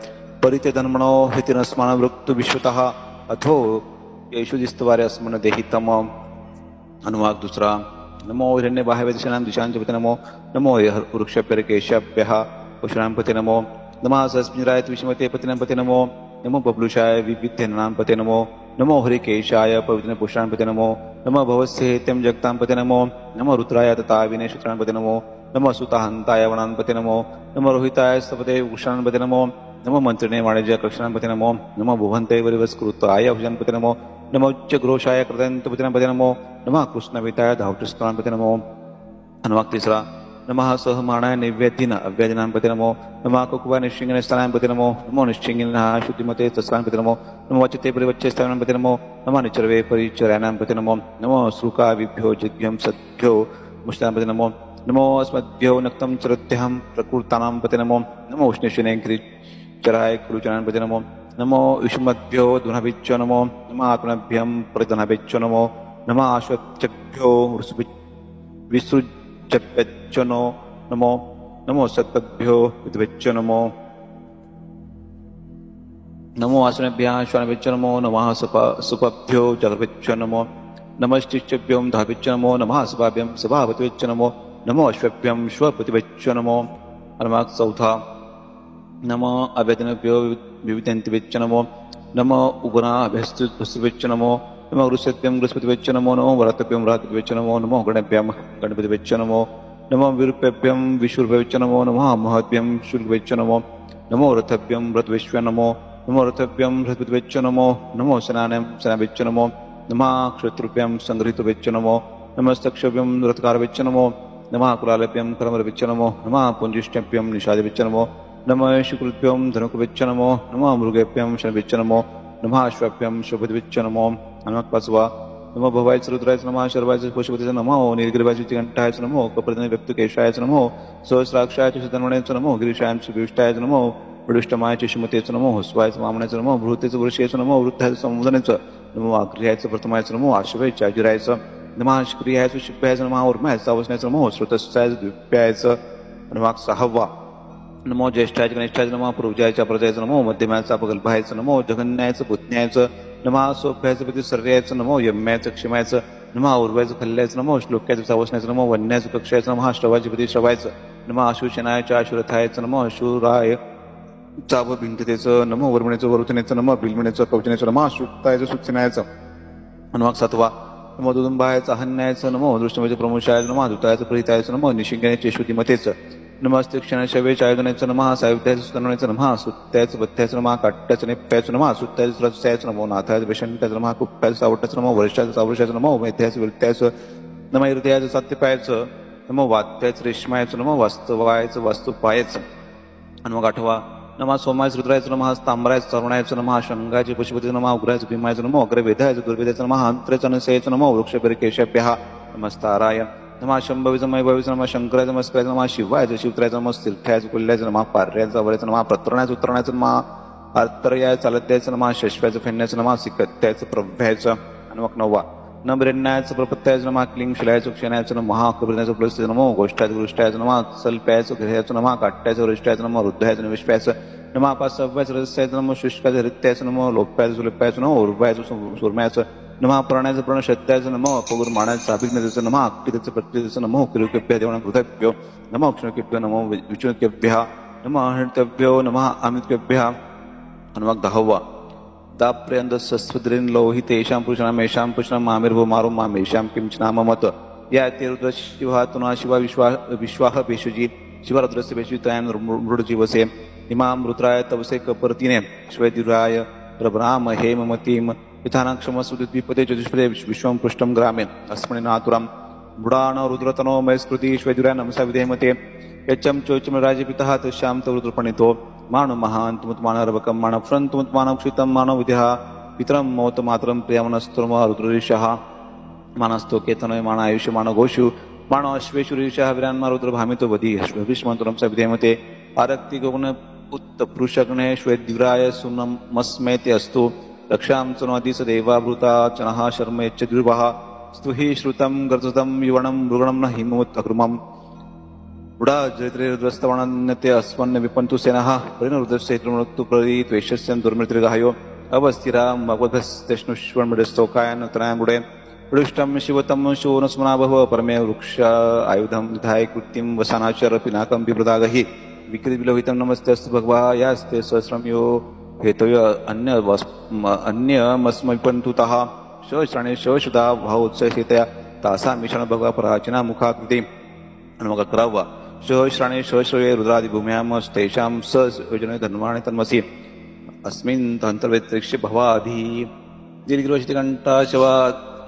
परिते धन्मणो हितिनस्मान वृक्तु विश्वतः अथो येषु दिस्तवारे अस्मन देहि तम अनुवाक दूसरा नमो हिरण्य बाह्य दिशानां दिशांचपते नमो नमो वृक्षप्यर केशाभ्यः पशुनांपते नमो नमः सहस्राय विषमते पतिनांपते नमो नमो बबलुषाय विविध्यनांपते नमो नमो हरिकेशाय पवित्र पुष्णांपते नमो नमो भवस्येत्यं जगतांपते नमो नमो रुद्राय तथा विनेशत्रांपते नमो नमो सुताहंताय वनांपते नमो नमो रोहिताय स्तपते वृक्षांपते नमो नमो मंत्रिणे वाणिज्य कक्षांपते नमो नमो भुवन्ते वरिवस्कृताय भुजांपते नमो नमो उच्चघोषाय कृतंतपते नमो नमः कृष्णवेताय धावटस्थानपते नमो अनुवाक तीसरा नमः सहमाणाय नैवेद्यन अव्याजनांपते नमो नमः कुकुवा निश्चिंगन स्थानांपते नमो नमो निश्चिंगिन शुद्धिमते तस्तांपते नमो नमो वचते परिवच्चे स्थानांपते नमो नमः निचर्वे परिचर्यानांपते नमो नमो श्रुका विभ्यो जिग्भ्यं सद्भ्यो मुष्टांपते नमो नमो अस्मद्भ्यो नक्तं चरत्यहं प्रकृतानांपते नमो नमो उष्णेश्वने चराय कुरुचनांपते नमो नमो युष्मद्भ्यो दुनभिच्च नमो नमः आत्मभ्यं प्रतिधनभिच्च नमो नमः आश्वत्यभ्यो विसृज्यभ्यच्च नमो नमो सत्तभ्यो विद्भ्यच्च नमो नमो आसनेभ्यः श्वानेभ्यच्च नमो नमः सुपभ्यो जगभ्यच्च नमो नमश्चिच्चभ्यो धाभिच्च नमो नमः सभाभ्यं सभापतिभ्यच्च नमो नमो अश्वभ्यं श्वपतिभ्यच्च नमो अनुवाक चौथा नमो अभ्यदिनभ्यो विविधन्तिभ्यच्च नमो नमो उगुणाभ्यस्तुभ्यश्च नमो नमो वृषभ्यं बृहस्पतिभ्यश्च नमो नमो वरतभ्यं वरातभ्यश्च नमो नमो गणभ्यं गणपतिभ्यश्च नमो नमो विरूप्यभ्यं विशुर्भ्यश्च नमो नमः महद्भ्यं शुल्भ्यश्च नमो नमो रथभ्यं रथभ्यश्च नमो नमो रथभ्यं रथभ्यश्च नमो नमो सेनानां सेनाभ्यश्च नमो नमः क्षत्रुभ्यं संगृहीतभ्यश्च नमो नमस्तक्षभ्यं रथकारभ्यश्च नमो नमः कुलालभ्यं कर्मभ्यश्च नमो नमः पुञ्जिष्टभ्यं निषादभ्यश्च नमो नमः शुक्लभ्यं धनुकभ्यश्च नमो नमः मृगेभ्यं शनभ्यश्च नमो नमः अश्वभ्यं शुभभ्यश्च नमो नमः पाचवा नमो भवाय रुद्राय नमः शर्वाय पशुपतीच नमो नीलगिरीवाय घंटाय नमो कपर्दने व्यक्तकेशाय नमो सहस्राक्षाय सुधन्वणे नमो गिरीशाय सुविष्टाय नमो वृष्टमाय शिमतेच नमो हुस्वाय वामनाय नमो भृतेच वृषेच नमो वृद्धाय समुदनेच नमो आग्र्याय प्रथमाय नमो आश्वय चाजिराय नमः शुक्रियाय शिप्याय नमः उर्माय अवसनाय नमो श्रुतस्याय द्विप्याय नमः सहावा नमो ज्येष्ठाय कनिष्ठाय नमः पूर्वजाय प्रजयाय नमो मध्यमाय अपगल्भाय नमो जगन्याय पुत्न्याय नमः सोभ्याय प्रतिसर्याय नमो यम्याय क्षमाय नमः उर्वाय खल्याय नमो श्लोक्याय सावसनाय नमो वन्याय कक्षाय नमः श्रवाय प्रतिश्रवाय नमः अशुशनाय अशुरथाय नमो अशुराय भिंततेच नमो वर्मणेच वरुथनेच नमः बिलमणेच कवचनेच नमः सुक्ताय सुत्सिनाय अनुवाक सातवा नमो दुदुंबाय हन्याय नमो दृष्टमय प्रमुषाय नमः दुताय प्रहिताय नमो निशिंगण्याचे श्रुतिमतेच नमस्ते क्षणशवेच आयोजनाच नमः सायुध्याच स्तनवण्याच नमः सुत्याच बथ्याच नमः काट्याच नेप्याच नमः सुत्याच रस्याच नमो नाथाय बेशंत्याच नमः कुप्याच सावटाच नमो वर्षाच सावृषाच नमो मैथ्याच विलत्याच नमः हृदयाच सात्यपायच नमो वात्याच रेशमायच नमो वास्तवायच वास्तुपायच अनुवाक आठवा नमः सोमायच रुद्रायच नमः ताम्रायच तरुणायच नमः शंगाचे पशुपतीच नमः उग्रायच भीमायच नमो अग्रवेदायच दुर्वेदायच नमः अंतरेच अनसयच नमो वृक्षपरिकेशाभ्यः नमस्ताराय नमः शंभवीच मैभवीच नमः शंकराय नमस्काराय नमः शिवाय शिवत्रायच नमः स्थिरथायच कुल्यायच नमः पार्यायच अवरायच नमः प्रतरणायच उत्तरणायच नमः आर्तर्याय चालत्यायच नमः शश्व्याच फेन्याच नमः सिकत्यायच प्रभ्यायच अनुवाक नववा नम्रेण्यायच प्रपत्यायच नमः क्लिंग शिलायच क्षणायच नमः महाकृपणायच प्लसच नमो गोष्ठायच गृष्टायच नमः सल्प्यायच गृह्यायच नमः काट्यायच वरिष्ठायच नमः रुद्धायच निविष्पायच नमः पासव्यायच रस्यायच नमः शुष्कायच हृत्यायच नमः लोप्यायच सुलिप्यायच नमः उर्वायच सुरम्यायच नमः प्राणायच प्रणशत्यायच नमः अपगुर्माणायच अभिज्ञतेच नमः अक्तितेच प्रत्येच नमो किरुकेभ्यः देवानां कृतेभ्यो नमः क्षणकेभ्यो नमो विचुनकेभ्यः नमः हृतेभ्यो नमः अमितेभ्यः अनुवाक दहावा दाप्रेन्दस्वद्रेन लोहितेषां पुरुषाणां येषां पुरुषाणां मामिर्भो मारो मामेषां किंच नाम मत या ते रुद्र शिवहातुना शिवा विश्वाह पेशुजी शिवरुद्रस्य पेशुतायं मृडजीवसे इमां रुद्राय तवसे कपर्तिने श्वेदिराय प्रभ्राम हेममतीं यथानाक्षमस्वद्विपदे चतुष्पदे विश्वं पृष्ठं ग्रामे अस्मणे नातुरां बुडान रुद्रतनो मयस्कृती श्वेदुरा नमसा विधेमते यच्चम चोचम राजपितः तस्याम रुद्रपणितो मानो महान तुमत्मानर्वकम मानफ्रं तुमत्मानक्षितं मानो विद्या पितरं मौत मातरं प्रियमनस्तुर्म रुद्रऋषः मानस्तो केतनय मान आयुष्य मानो घोषु मानो अश्वेषु ऋषः विरान्मा रुद्र भामितो वधी अश्वभिष्मंतरं सविधेमते आरक्ति गगन उत्त पुरुषग्ने श्वेद्विराय सुनम मस्मेते अस्तु रक्षां चनोति स देवाभूता चनः शर्म यच्च द्विभः स्तुहि श्रुतं गर्जतं युवनं मृगणं न हिमवत् अकृमम् उडा जयत्रेद्रस्तवनन्यते अस्वन्न विपन्तु सेनः परिणरुद्रस्येतृमृत्तु प्ररीत्वेषस्यं दुर्मृतिर्गायो अवस्थिरा मगवधस्तेष्णुष्वन्मृडस्तोकायन तनायमुडे पृष्ठं शिवतं शोनस्मनाभव परमे वृक्ष आयुधं निधाय कृत्तिं वसानाचर पिनाकं बिभृदागहि विकृतिविलोहितं नमस्ते अस्तु भगवा यास्ते सहस्रं यो हेतोय अन्यमस्मविपन्तुतः शश्रणे शशुधा भावोत्सहितया तासां मिषण भगवा पराचना मुखाकृति मग 11 सहस्राणे सहस्रये रुद्रादिभूम्यामस्तेषां सयोजने धन्वाणे तन्मसि अस्मिन् तन्त्रवेत्रिक्ष्य भवाधि नीलगिरिवशितिकण्ठा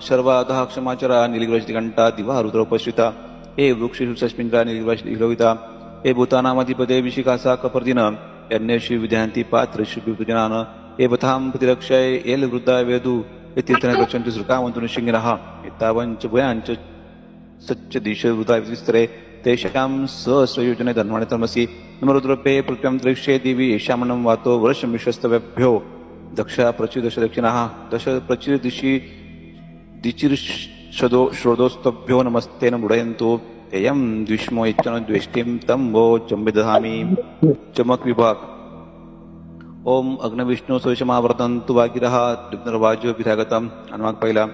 शर्वातः क्षमाचरा नीलगिरिवशितिकण्ठा दिवा रुद्रोपश्रिता हे वृक्षेषु सस्मिन्द्रा नीलगिरिवशितिलोहिता हे भूतानामधिपते विशिखासा कपर्दिन अन्येषु विद्यान्ति पात्रेषु विभुजनान् हे वथां प्रतिरक्षय एल वृद्धाय वेदु हे तीर्थने गच्छन्तु श्रुकावन्तु निशिङ्गिनः एतावञ्च भूयाञ्च सच्च दिश हृदय विस्तरे तेषां सहस्रयोजने धन्वाणे तन्मसि नमरुद्रपे पृथ्व्यां दृक्ष्ये दिवि येषामनं वातो वर्षं विश्वस्तवेभ्यो दक्षा प्रचुदश दक्षिणः दश प्रचुदिशि दिचिर्षदो श्रोदोस्तभ्यो नमस्तेन मुडयन्तु एयं द्विष्मो यच्चन द्वेष्टिं तं वो चम्बिदधामि चमक विभाग ओम अग्नविष्णु सोषमावर्तन्तु वागिरः द्विप्नर्वाजो विधागतम् अनुवाक पहिला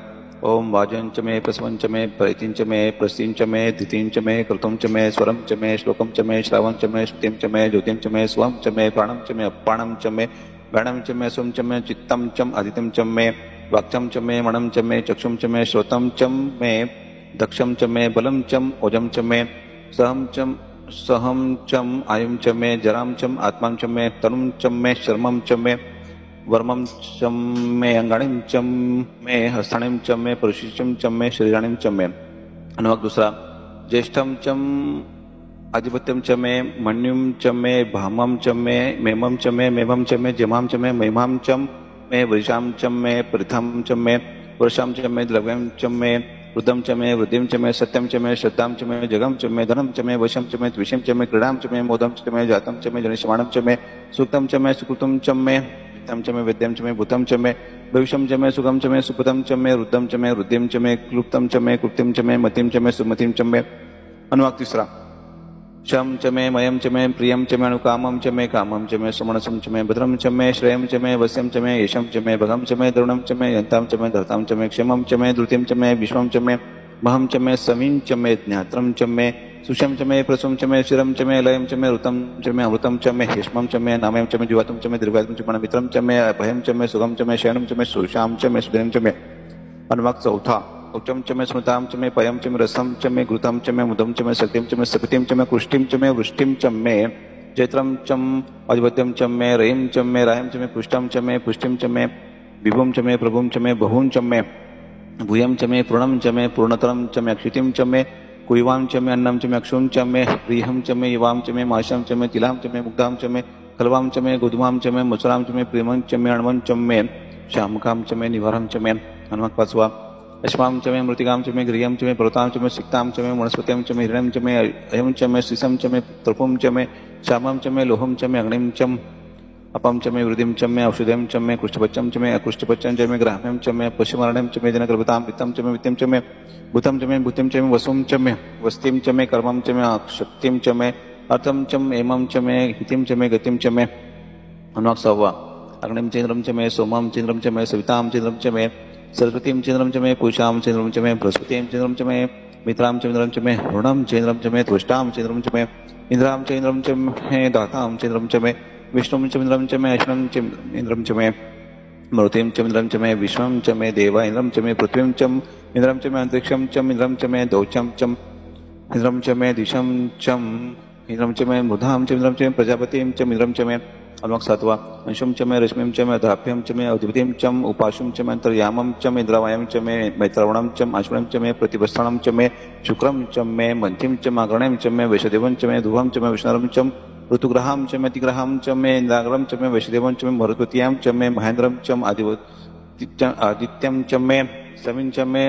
ओम वाजंच मे प्रस्वंच मे प्रैतिंच मे प्रस्तिंच मे द्वितींच मे कृतंच मे स्वरं च मे श्लोकं च मे श्रावं च मे श्रुतिं च मे ज्योतिं च मे स्वं च मे प्राणं च मे अप्राणं च मे व्याणं च मे स्वं च मे चित्तं च आदित्यं च मे वाक्चं च मे मणं च मे चक्षुं च मे श्रोतं च मे दक्षं च मे बलं च ओजं च मे सहं च आयुं च मे जरां च आत्मां च मे तनुं च मे शर्मं च मे वर्मं च मे अंगाणीं च मे हस्ताणीं च मे परुषिचं च मे शरीराणीं च मे अनुवाक दूसरा ज्येष्ठं च आधिपत्यं च मे मन्युं च मे भामं च मे मेमं च मे मेभं च मे जमां च मे महिमां च मे वृषां च मे प्रथम च मे वर्षां च मे द्रव्यं च मे वृद्धं च मे वृद्धिं च मे सत्यं च मे श्रद्धां च मे जगं च मे धनं च मे वशं च मे द्विषं च मे क्रीडां च मे मोदं च मे जातं च मे जनिष्यमाणं च मे सुक्तं च मे सुकृतं च मे वित्तं च मे विद्यं च मे भूतं च मे भविष्यं च मे सुखं च मे सुपदं च मे वृद्धं च मे वृद्धिं च मे क्लुप्तं च मे कृप्तिं च मे मतिं च मे सुमतिं च मे अनुवाक तीसरा शम च मे मयं च मे प्रियं च मे अनुकामं च मे कामं च मे सुमनसं च मे भद्रं च मे श्रेयं च मे वस्यं च मे यशं च मे भगं च मे द्रोणं च मे यन्तां च मे धर्तां च मे क्षेमं च मे धृतिं च मे विश्वं च मे महं च मे समीं च मे ज्ञात्रं च मे सुषं च मे प्रसुं च मे शिरं च मे लयं च मे ऋतं च मे अमृतं च मे हेष्मं च मे नामयं च मे जीवातं च मे दीर्घायुं च मे मित्रं च मे अभयं च मे सुगं च मे शयनं च मे सुषां च मे सुदिनं च मे अनुवाक चौथा उच्चं च मे स्मृतां च मे पयं च मे रसं च मे घृतं च मे मुदं च मे शक्तिं च मे सपितिं च मे कृष्टिं च मे वृष्टिं च मे जैत्रं च अधिपत्यं च मे रयिं च मे रायं च मे पुष्टं च मे पुष्टिं च मे विभुं च मे प्रभुं च मे बहुं च मे भूयं च मे पूर्णं च मे पूर्णतरं च मे अक्षितिं च मे कुयवां च मे अन्नं च मे अक्षुं च मे व्रीहं च मे युवां च मे माषं च मे तिलां च मे मुग्धां च मे खलवां च मे गोधुमां च मे मसुरां च मे प्रेमं च मे अण्वं च मे श्यामकां च मे निवारं च मे अनुवाक पाचवा अश्वां च मे मृतिकां च मे गृहं च मे पर्वतां च मे सिक्तां च मे वनस्पतिं च मे हिरण्यं च मे अयं च मे श्रीसं च मे तर्पुं च मे श्यामं च मे लोहं च मे अग्निं च अपं च मे वृद्धिं च मे औषधं च मे कृष्ठपच्चं च मे अकृष्ठपच्चं च मे ग्राह्यं च मे पशुमरणं च मे जनगर्भतां वित्तं च मे वित्तं च मे भूतं च मे भूतिं च मे वसुं च मे वस्तिं च मे कर्मं च मे शक्तिं च मे अर्थं च एमं च मे हितिं च मे गतिं च मे अनुवाक सहावा अग्निं चेन्द्रं च मे सोमं चेन्द्रं च मे सवितां चेन्द्रं च मे सरस्वतीं चेन्द्रं च मे पूषां चेन्द्रं च मे बृहस्पतिं चेन्द्रं च मे मित्रां चेन्द्रं च मे ऋणं चेन्द्रं च मे त्वष्टां चेन्द्रं च मे इन्द्रां चेन्द्रं च मे दातां चेन्द्रं च मे विष्णुं चन्द्रं च मे अश्वं च इन्द्रं च मे मरुतिं चन्द्रं च मे विश्वं च मे देव इन्द्रं च मे पृथ्वीं च इन्द्रं च मे अन्तरिक्षं च इन्द्रं च मे दौचं च इन्द्रं च मे दिशं च इन्द्रं च मे मृधां च इन्द्रं च मे प्रजापतिं च इन्द्रं च मे अनुवाक सातवा अंशुम च मे रश्मिं च मे धाप्यं च मे अधिपतिं च उपाशुं च मे अंतर्यामं च मे इंद्रावायं च मे मैत्रवणं च अश्विनं च मे प्रतिपस्थानं च मे शुक्रं च मे मंथिं च मागणं च मे वैशदेवं च मे धुवं च मे विष्णुरं च ऋतुग्रहां च मे तिग्रहां च मे इंद्राग्रं च मे वैशदेवं च मे मरुत्वतीयां च मे महेंद्रं च आदित्यं च मे सविं च मे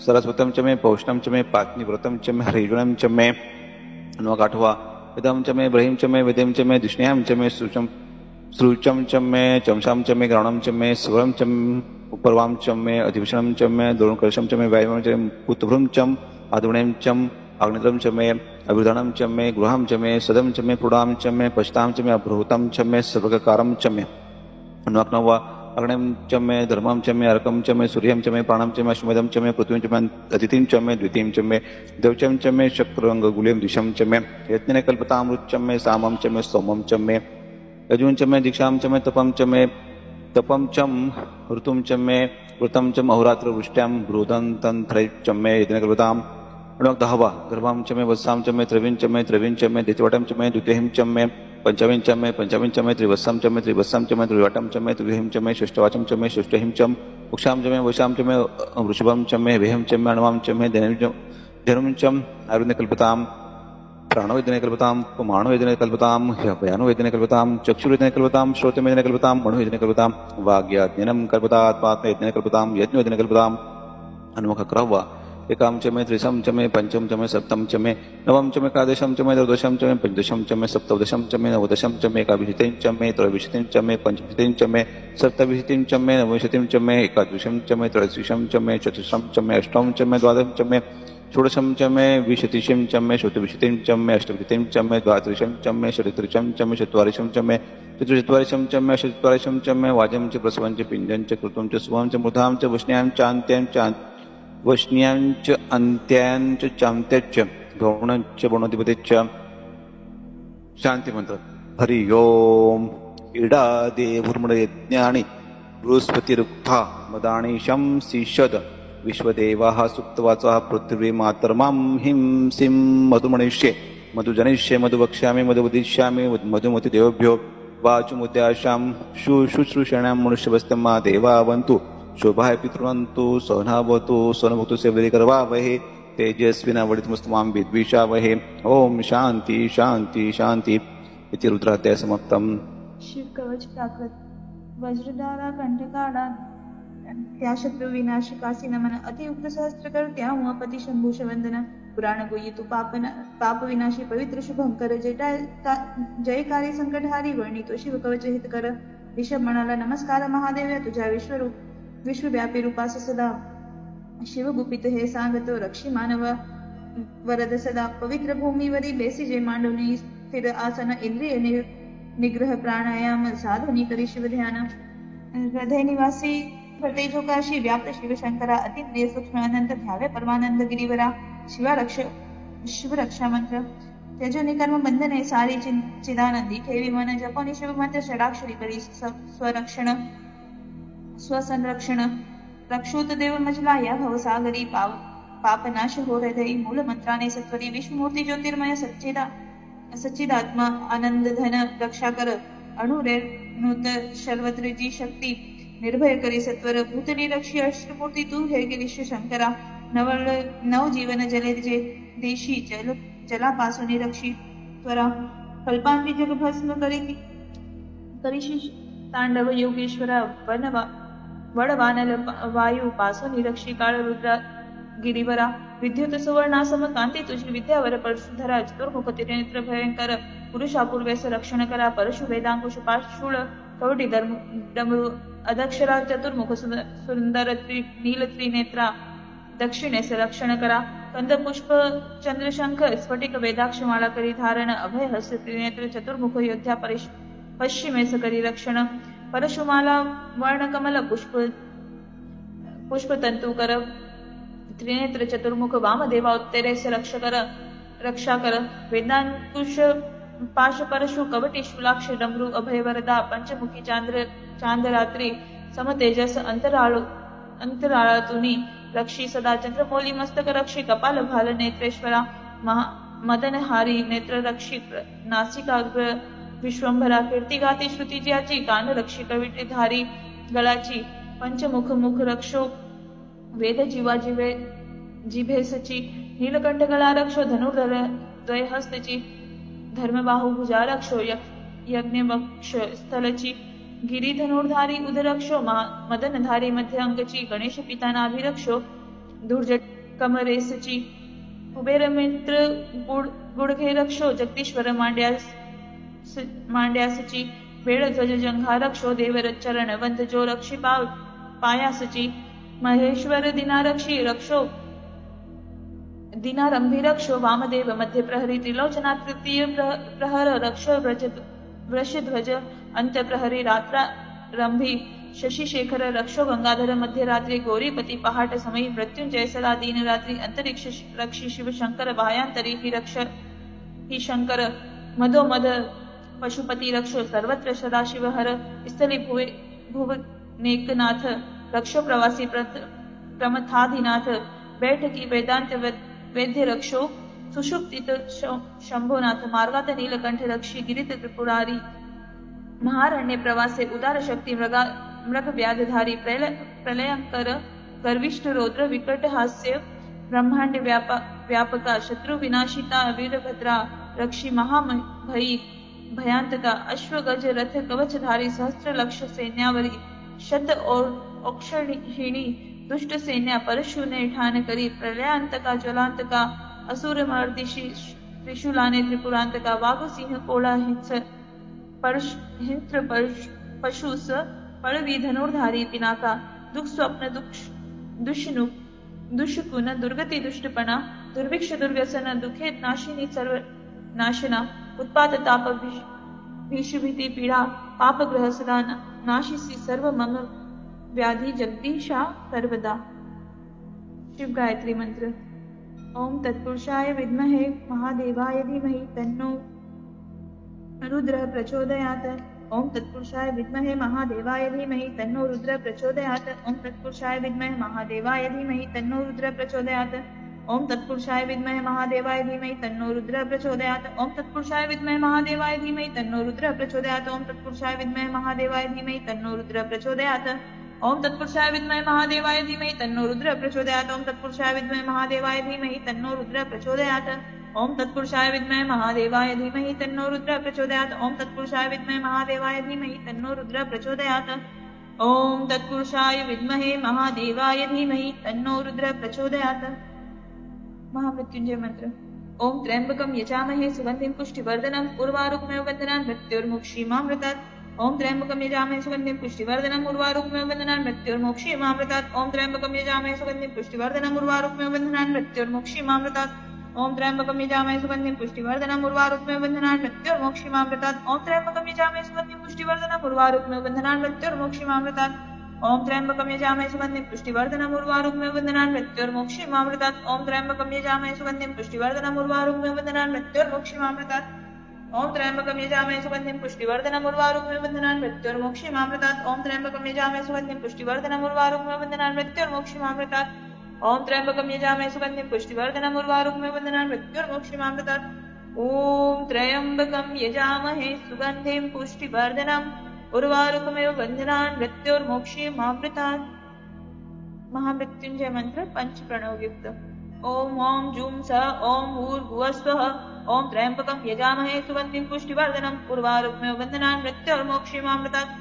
सरस्वतं च मे पौष्णं च मे पात्निव्रतं च मे हरिजुणं च मे अनुवाक आठवा वेदं च मे ब्रह्म च मे वेदं च मे दुष्ण्यां च मे श्रुचं च मे चमसां च मे ग्रहणं च मे स्वरं च उपरवां च मे अधिवेशनं च मे द्रोणकर्षं च मे व्यायामं च मे पुत्रभ्रूं च आदुणें च अग्निद्रं च मे अभिधानं च मे गृहं च मे सदं च मे पुडां च मे पश्तां च मे अभ्रुतं च मे सर्वकारं च मे अनुवाक नववा अग्निं च मे धर्मं च मे अर्कं च मे सूर्यं च मे प्राणं च मे अश्वमेधं च मे पृथ्वीं च मे अदितिं च मे द्वितीयं च मे देवचं च मे शक्रंगुलिं दिशं च मे यत्नेन कल्पतामृत च मे सामं च मे सोमं च मे यजुं च मे दीक्षां च मे तपं च ऋतुं च मे वृतं च अहोरात्र वृष्ट्यां बृहदन्तन्त्रं च मे यत्नेन कल्पताम् अनुवाक दहावा गर्भां च मे वत्सां च मे त्रविं च मे द्वितीयवटं च मे द्वितीयं च मे पंचमीं च मे त्रिवत्सं च मे त्रिवटं च मे त्रिहिं च मे षष्ठवाचं च मे षष्ठहिं च उक्षां च मे वशां च मे वृषभं च मे वेहं च मे अणवां च मे धनुं च आयुर्वेदेन कल्पताम् प्राणोवेदने कल्पताम् पमाणोवेदने कल्पताम् व्यानोवेदने कल्पताम् चक्षुर्वेदने कल्पताम् श्रोत्रवेदने कल्पताम् मनोवेदने कल्पताम् वाग्यज्ञानं कल्पतात् पात्मवेदने कल्पताम् यज्ञवेदने कल्पताम् अनुमुख अकरावा एकां च मे त्रिशं च मे पंचम च मे सप्तं च मे नवं च मे एकादशं च मे द्वादशं च मे पंचदशं च मे सप्तदशं च मे नवदशं च मे एकाविंशतिं च मे त्रयोविंशतिं च मे पंचविंशतिं च मे सप्तविंशतिं च मे नवविंशतिं च मे एकादशं च मे त्रयोदशं च मे चतुर्दशं च मे अष्टम च मे द्वादशं च मे षोडशं च मे विंशतिशं च मे चतुर्विंशतिं च मे अष्टविंशतिं च मे द्वात्रिशं च मे षड्त्रिशं च मे चत्वारिशं च मे चतुश्चत्वारिशं च मे अष्टचत्वारिशं च मे वाजं च प्रसवं च पिञ्जं च कृतं च सुवं च मृधां च वष्ण्यां च अन्त्यां च वष्ण्यां च अन्त्यां च चान्त्यां च गौणं च गौणाधिपतिं च शान्तिमन्त्र हरि ओम इडादेवुर्मणयज्ञानि बृहस्पतिरुक्था मदानि शंसिषद विश्वदेवाः सुप्तवाचः पृथिवी मातर्मां हिं सिं मधुमणिष्ये मधुजनिष्ये मधुवक्ष्यामि मधुवदिष्यामि मधुमति देवभ्यो वाचुमुद्याशां शुश्रूषणां मनुष्यवस्तं देवावन्तु शोभाय पितृवन्तु सहनावतु सोनभुक्तु सेवदे करवावहे तेजस्विनावडितमस्तमां विद्विषावहे ओम शांति शांति शांति इति रुद्राध्याय समाप्तम् शिव कवच प्राकृत वज्रधारा कंठकाळा त्या शत्रु विनाशकासी नमन अतिउग्र सहस्त्रकर त्या उमापती शंभूष वंदना पुराण गुयितु पाप विनाशी पवित्र शुभंकर जयकारी संकटहारी वर्णितो शिव कवच हितकर ऋषभ म्हणाला नमस्कार महादेव्या तुझ्या विश्वव्यापी रूपास सदा शिवगुपित हे सांगतो रक्षी मानव वरद सदा पवित्र भूमीवरी बेसिजे मांडवनी स्थिर आसन इंद्रिय निग्रह प्राणायाम साधुनी करी शिव ध्यान हृदय निवासी तेजोकाशी व्याप्त शिवशंकरा अतिप्रिय सूक्ष्म अनंत ध्यावे परमानंद गिरिवरा शिवरक्षा मंत्र त्यजोनि कर्म बंधने सारी चिदानंदी ठेवी मन जपोनि शिव मंत्र षडाक्षरी करी स्वसंरक्षण रक्षोत देव मजला या भवसागरी पापनाश हो हृदयी मूल मंत्राने सत्वरी विश्वमूर्ती ज्योतिर्मय सच्चिदात्मा आनंद धन रक्षा कर अणुरेणुत शर्वत्रिजी शक्ती निर्भय करी सत्वर भूतनी रक्षी अष्टमूर्ती तू हे गिरीश शंकरा नव जीवन जले जे देशी जलापासून रक्षी त्वरा कल्पांती जग भस्म करीशी तांडव योगेश्वरा वडवानल वायू पासून रक्षी काळ रुद्र गिरिवरा विद्युत सुवर्णासम कांती तुझी विद्यावर परशुधरा चतुर्मुख त्रिनेत्र भयंकर पुरुषापूर्वेस रक्षण करा परशु वेदांकुश पाशूळ कवटी डमरू अदक्षरा चतुर्मुख सुंदर नील त्रिनेत्रा दक्षिणेस रक्षण करा कंद पुष्प चंद्रशंख स्फटिक वेदाक्ष माळा करी धारण अभय हस्त त्रिनेत्र चतुर्मुख योद्ध्या पश्चिमेस करी रक्षण परशुमाला वर्ण कमल पुष्प तंतु कर त्रिनेत्र चतुर्मुख वामदेवा उत्तरेस रक्षा कर वेदांकुश पाश परशु कवटी शूलाक्ष डमरू अभय वरदा पंचमुखी चांद्रात्री समतेजस अंतराळातुनी रक्षी सदा चंद्रमौली मस्तक रक्षी कपाल भाल नेत्रेश्वरा मदनहारी नेत्र रक्षी नासिकाग्र विश्वंभरा कीर्ती गाती श्रुती ज्याची कान रक्षी कविटे धारी गळाची पंचमुख मुख रक्षो वेद जीवा जिवे जिभेसची नीलकंठ गळा रक्षो धनुर्धर द्वय हस्तची धर्मबाहू भुजा रक्षो यज्ञ वक्ष स्थलची गिरी धनुर्धारी उदरक्षो मदनधारी मध्य अंगची गणेश पिता नाभिरक्षो दुर्जट कमरेसची कुबेर मित्र गुडघे रक्षो जगदीश्वर मांड्यासची वेळ ध्वज जंघा रक्षो देवर चरण वंत जो रक्षी पायासची महेश्वर दिनारक्षी रक्षो दिनारंभी रक्षो वामदेव मध्य प्रहरी त्रिलोचना तृतीय प्रहर रक्षो वृषध्वज अंत प्रहरी रात्रारंभी शशिशेखर रक्षो गंगाधर मध्यरात्री गौरीपती पहाट समयी मृत्युंजय सदा दीन रात्री अंतरिक्ष रक्षी शिव शंकर बाह्यांतरी ही शंकर मधोमध पशुपती रक्षो सर्वत्र सदाशिव हर स्थली भुवनेकनाथ रक्षो प्रवासी प्रमथाधिनाथ बैठकी वेदांत वैद्य रक्षो सुषुप्तित शंभोनाथ मार्गात नीलकंठ रक्षी गिरित त्रिपुरारी महारण्य प्रवासे उदार शक्ती मृग व्याधधारी प्रलयंकर गर्विष्ठ रौद्र विकट हास्य ब्रह्मांड व्यापका शत्रु विनाशिता वीरभद्रा रक्षी महाभयी भयांतका अश्वगज रथ कवचधारी सहस्त्र लक्ष सैन्यावरी शत और औक्षहिणी दुष्ट सैन्या परशुने ठान करी प्रलयांतका ज्वलांतका असुर मर्दिशी त्रिशूलाने त्रिपुरांतका वाघ सिंह कोळा हिंस्र पशुस पळवी धनुर्धारी पिनाका दुख स्वप्न दुष्कुन दुर्गती दुष्टपणा दुर्भिक्ष दुर्व्यसन दुखे नाशिनी सर्व नाशना उत्पात ताप भीषभीती पीडा पापग्रह सदा नाशिसी सर्व मम व्याधि जगदीशा सर्वदा। शिव गायत्री मंत्र। ओम तत्पुरुषाय विद्महे महादेवाय धीमहि तन्नो रुद्र प्रचोदयात्। ओम तत्पुरुषाय विद्महे महादेवाय धीमहि तन्नो रुद्र प्रचोदयात्। ओम तत्पुरुषाय विद्महे महादेवाय धीमहि तन्नो रुद्र प्रचोदयात्। ओम तत्पुरुषाय विद्महे महादेवाय धीमहि तन्नो रुद्र प्रचोदयात्। ओम तत्पुरुषाय विद्महे महादेवाय धीमहि तन्नो रुद्र प्रचोदयात्। ओम तत्पुरुषाय विद्महे महादेवाय धीमहि तन्नो रुद्र प्रचोदयात्। ओम तत्पुरुषाय विद्महे महादेवाय धीमहि तन्नो रुद्र प्रचोदयात्। ओम तत्पुरुषाय विद्महे महादेवाय धीमहि तन्नो रुद्र प्रचोदयात्। ओम तत्पुरुषाय विद्महे महादेवाय धीमहि तन्नो रुद्र प्रचोदयात्। ओम तत्पुरुषाय विद्महे महादेवाय धीमहि तन्नो रुद्र प्रचोदयात्। ओम तत्पुरुषाय विद्महे महादेवाय धीमहि तन्नो रुद्र प्रचोदयात्। महामृत्युंजय मंत्र। ओम त्र्यंबकं यजामहे सुगंधिं पुष्टिवर्धनम् उर्वारुकमेव बन्धनान् मृत्युर्मुक्षीमामृतात्। ओम त्र्यंबकं यजामहे सुगंधिं पुष्टिवर्धनम् उर्वारुकमेव बन्धनान् मृत्युर्मुक्षीमामृतात्। ओम त्र्यंबकं यजामहे सुगंधिं पुष्टिवर्धनम् उर्वारुकमेव बन्धनान् मृत्युर्मुक्षीमामृतात्। ओम त्र्यंबकं यजामहे सुगंधिं पुष्टिवर्धनम् उर्वारुकमेव बन्धनान् मृत्युर्मुक्षीमामृतात्। ओम त्र्यंबकं यजामहे सुगंधिं पुष्टिवर्धनम् उर्वारुकमेव बन्धनान् मृत्युर्मुक्षीमामृतात्। ओम त्र्यंबकं यजामहे सुगंधिं पुष्टिवर्धनम् उर्वारुकमेव बन्धनान् मृत्युर्मुक्षीमामृतात्। ओम त्र्यंबकं यजामहे सुगंधिं पुष्टिवर्धनम् उर्वारुकमेव बन्धनान् मृत्युर्मुक्षीमामृतात्। ओम त्र्यंबकं यजामहे सुगंधिं पुष्टिवर्धनम् उर्वारुकमेव बन्धनान् मृत्युर्मुक्षीमामृतात्। ओम त्र्यंबकं यजामहे सुगंधिं पुष्टिवर्धनम् उर्वारुकमेव बन्धनान् मृत्युर्मुक्षीमामृतात्। ओम त्र्यंबकं यजामहे सुगंधिं पुष्टिवर्धनम् उर्वारुकमेव बन्धनान् मृत्युर्मुक्षीमामृतात्। ओम त्र्यंबकं यजामहे सुगंधिं पुष्टिवर्धनम् उर्वारुकमेव बन्धनान् मृत्युर्मुक्षीमामृतात्। महामृत्युंजय मंत्र पंच प्रणव युक्त। ओम ओम जूम स ओम भूर्भुवस्वः। ओम त्र्यंबकं यजामहे सुगंधिं पुष्टिवर्धनम् उर्वारुकमेव बन्धनान् मृत्युर्मुक्षीमामृतात्।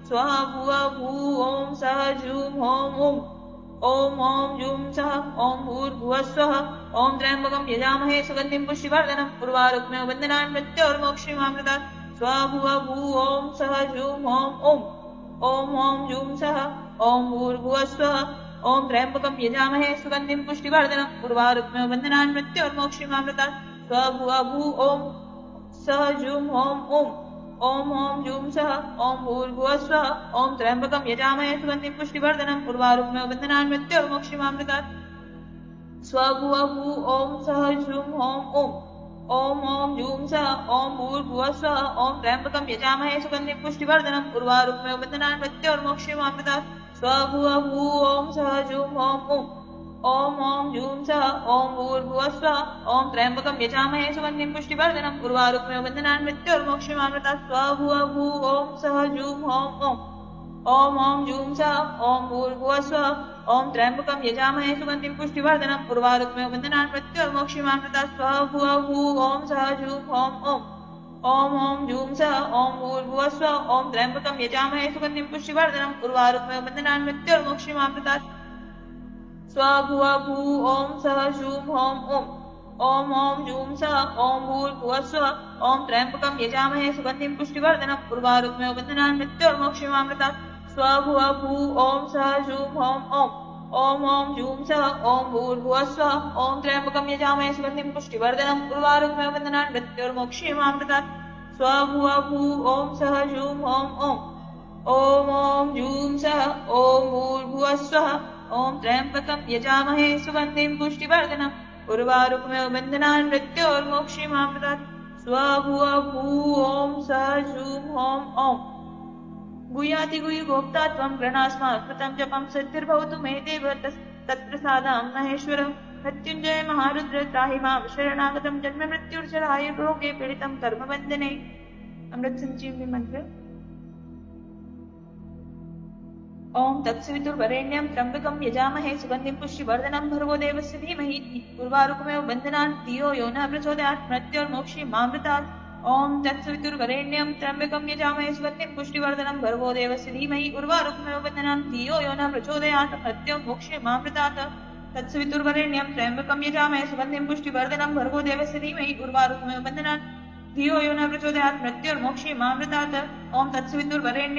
स्वः भुव भू ओम सः जूम ओम ओम। ओम ओम जूम सः ओम भूर्भुवस्वः। ओम त्र्यंबकं यजामहे सुगंधिं पुष्टिवर्धनम् उर्वारुकमेव बन्धनान् मृत्युर्मुक्षीमामृतात्। स्वभुव भू ओम सः जूम ओम ओम। ओम ओम जूम सः ओम भूर्भुवस्वः। ओम त्र्यंबकं यजामहे सुगंधिं पुष्टिवर्धनम् उर्वारुकमेव बन्धनान् मृत्युर्मुक्षीमामृतात्। स्वभुव भू ओम सः जूम ओम ओम। ओम ओम जूम सः ओम भूर्भुवस्वः। ओम त्र्यंबकं यजामहे सुगंधिं पुष्टिवर्धनम् उर्वारुकमेव बन्धनान् मृत्युर्मुक्षीमामृतात्। स्वभुव भू ओम सः जूम ओम ओम। ओम ओम जूम सः ओम भूर्भुवस्वः। ओम त्र्यंबकं यजामहे सुगंधिं पुष्टिवर्धनम् उर्वारुकमेव बन्धनान् मृत्युर्मुक्षीमामृतात्। स्वभुव भू ओम सः जूम ओम ओम। ॐ ॐ जूं सः ॐ भूर्भुवस्वः ॐ त्र्यम्बकं यजामहे सुगन्धिं पुष्टिवर्धनम् उर्वारुकमेव बन्धनान् मृत्योर्मोक्षमामृतात् स्वभुवभू ॐ सः जूं ॐ ॐ ॐ जूं सः ॐ भूर्भुवस्वः ॐ त्र्यम्बकं यजामहे सुगन्धिं पुष्टिवर्धनम् उर्वारुकमेव बन्धनान् मृत्योर्मोक्षमामृतात् स्वभुवभू ॐ सः जूं ॐ ॐ ॐ जूं सः ॐ भूर्भुवस्वः ॐ त्र्यम्बकं यजामहे सुगन्धिं पुष्टिवर्धनम् उर्वारुकमेव बन्धनान् मृत्योर्मोक्षमामृतात् स्वभुवभू ॐ सः जूं ॐ ॐ जूं सः ॐ भूर्भुवस्वः ॐ त्र्यम्बकं यजामहे सुगन्धिं पुष्टिवर्धनम् उर्वारुकमेव बन्धनान् मृत्योर्मोक्षमामृतात् स्वभुवभू ॐ सः जूं ॐ ॐ जूं सः ॐ भूर्भुवस्वः ॐ त्र्यम्बकं यजामहे सुगन्धिं पुष्टिवर्धनम् उर्वारुकमेव बन्धनान् मृत्योर्मोक्षमामृतात् स्वभुवभू ॐ सः जूं ॐ ॐ जूं सः ॐ भूर्भुवस्वः ॐ त्र्यम्बकं यजामहे सुगन्धिं पुष्टिवर्धनम् उर्वारुकमेव बन्धनान् मृत्योर्मोक्षमामृतात् स्वभुवभू ॐ सः जूं ॐ गुह्याति गुह्य गोप्ता त्वं गृह्णास्मात् कृतं जपं सिद्धिर्भवतु मे देव तत्प्रसादां महेश्वर मृत्युञ्जय महारुद्र त्राहि मां शरणागतं जन्म मृत्युर्जराय रोगे पीडितं कर्मबन्धने अमृत संजीवनी मंत्र। ॐ तत्सवितुर्वरेण्यं त्र्यम्बकं यजामहे सुगन्धिं पुष्टिवर्धनं भर्गो देवस्य धीमहि उर्वारुकमेव बन्धनान् धियो यो न प्रचोदयात् मृत्योर्मोक्षमामृतात् ॐ तत्सवितुर्वरेण्यं त्र्यम्बकं यजामहे सुगन्धिं पुष्टिवर्धनं भर्गो देवस्य धीमहि उर्वारुकमेव बन्धनान् धियो यो न प्रचोदयात् मृत्योर्मोक्षमामृतात् तत्सवितुर्वरेण्यं त्र्यम्बकं यजामहे सुगन्धिं पुष्टिवर्धनं भर्गो देवस्य धीमहि उर्वारुकमेव बन्धनान् धियो यो न प्रचोदयात् मृत्योर्मोक्षमामृतात् ॐ तत्सवितुर्वरेण्यं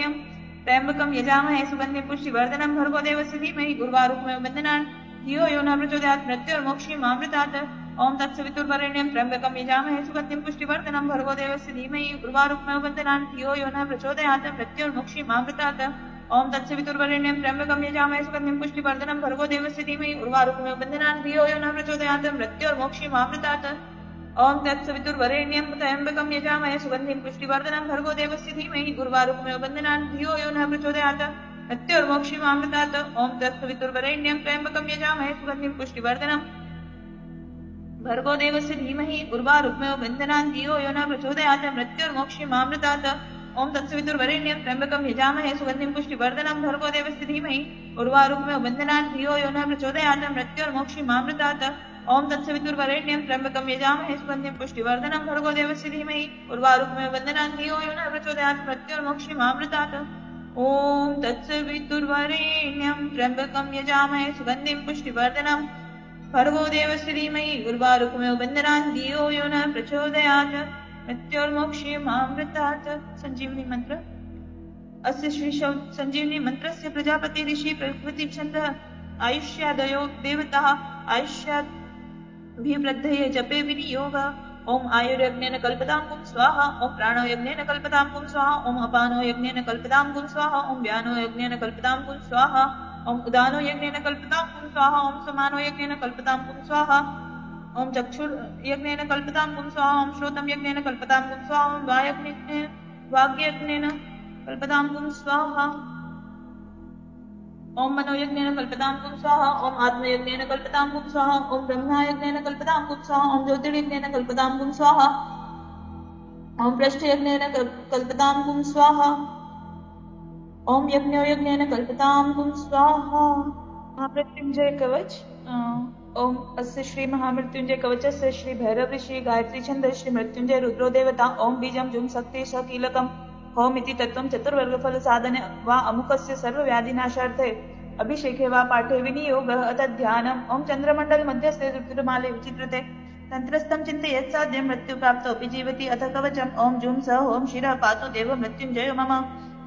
त्र्यम्बकं यजामहे सुगन्धिं पुष्टिवर्धनं भर्गो देवस्य धीमहि उर्वारुकमेव बन्धनान् धियो यो न प्रचोदयात् मृत्योर्मोक्षमामृतात् ॐ तत्सवितुर्वरेण्यं त्र्यम्बकं यजामहे सुगन्धिं पुष्टिवर्धनं भर्गो देवस्य धीमहि उर्वारुकमेव बन्धनान् धियो यो न प्रचोदयात् मृत्योर्मोक्षमामृतात् ॐ तत्सवितुर्वरेण्यं त्र्यम्बकं यजामहे सुगन्धिं पुष्टिवर्धनं भर्गो देवस्य धीमहि उर्वारुकमेव बन्धनान् धियो यो न प्रचोदयात् मृत्योर्मोक्षमामृतात् ॐ तत्सवितुर्वरेण्यं त्र्यम्बकं यजामहे सुगन्धिं पुष्टिवर्धनं भर्गो देवस्य धीमहि उर्वारुकमेव बन्धनान् धियो यो न प्रचोदयात् मृत्योर्मोक्षमामृतात् ॐ तत्सवितुर्वरेण्यं त्र्यम्बकं यजामहे सुगन्धिं पुष्टिवर्धनं भर्गो देवस्य धीमहि उर्वारुकमेव बन्धनान् धियो यो न प्रचोदयात् मृत्योर्मोक्षमामृतात् ॐ तत्सवितुर्वरेण्यं त्र्यम्बकं यजामहे सुगन्धिं पुष्टिवर्धनं भर्गो देवस्य धीमहि उर्वारुकमेव बन्धनान् धियो यो न प्रचोदयात् मृत्योर्मोक्षमामृतात् ॐ तत्सवितुर्वरेण्यं त्र्यम्बकं यजामहे सुगन्धिं पुष्टिवर्धनं भर्गो देवस्य धीमहि उर्वारुकमेव बन्धनान् धियो यो न प्रचोदयात् मृत्योर्मोक्षमामृतात् ॐ तत्सवितुर्वरेण्यं त्र्यम्बकं यजामहे सुगन्धिं पुष्टिवर्धनं भर्गो देवस्य धीमहि उर्वारुकमेव बन्धनान् धियो यो न प्रचोदयात् मृत्योर्मोक्षमामृतात्। संजीवनी मंत्र। अस्य श्री संजीवनी मंत्रस्य प्रजापति ऋषि प्रकृति छन्दः आयुष्यादयो देवताः आयुष्याभिवृद्धये जपे विनियोगः। ओम आयुर्यज्ञेन कल्पतां कुं स्वाहा। ओम प्राणो यज्ञेन कल्पतां कुं स्वाहा। ओम अपानो यज्ञेन कल्पतां कुं स्वाहा। ओम व्यानो यज्ञेन कल्पतां कुं स्वाहा। ओम उदानो यज्ञेन कल्पतां कुं स्वाहा। ओम समानो यज्ञेन कल्पतां कुं स्वाहा। ओम चक्षुर यज्ञेन कल्पतां कुं स्वाहा। ओम श्रोतं यज्ञेन कल्पतां कुं स्वाहा। ओम वाग्यज्ञेन कल्पतां कुं स्वाहा। ओम मनोयज्ञेन कल्पतां कुं स्वाहा। ओम आत्मयज्ञेन कल्पतां कुं स्वाहा। ओम ब्रह्मयज्ञेन कल्पतां कुं स्वाहा। ओम ज्योतिर्यज्ञेन कल्पतां कुं स्वाहा। ओम पृष्ठयज्ञेन कल्पतां कुं स्वाहा। ओम यज्ञेन कल्पतां कुं स्वाहा। महामृत्युंजय कवच। ओम अस्य श्री महामृत्युंजय कवचस्य श्री भैरव ऋषि गायत्री छंद श्री मृत्युंजय रुद्रो देवता। ओम बीजं जुं शक्ति कीलकम होम इति तत्वं चतुर्वर्गफल साधने वा अमुखस्य सर्वव्याधिनाशार्थे अभिषेके वा पाठे विनियोगः अतध्यानम्। ओम चंद्रमंडल मध्यस्थे रुद्रमाले विचित्रते तंत्रस्थं चिन्तयेत् साध्यं मृत्यु प्राप्तोऽपि जीवति अथ कवचम्। ओम जुं स ओम शिरः पातु देव मृत्युंजयो मम।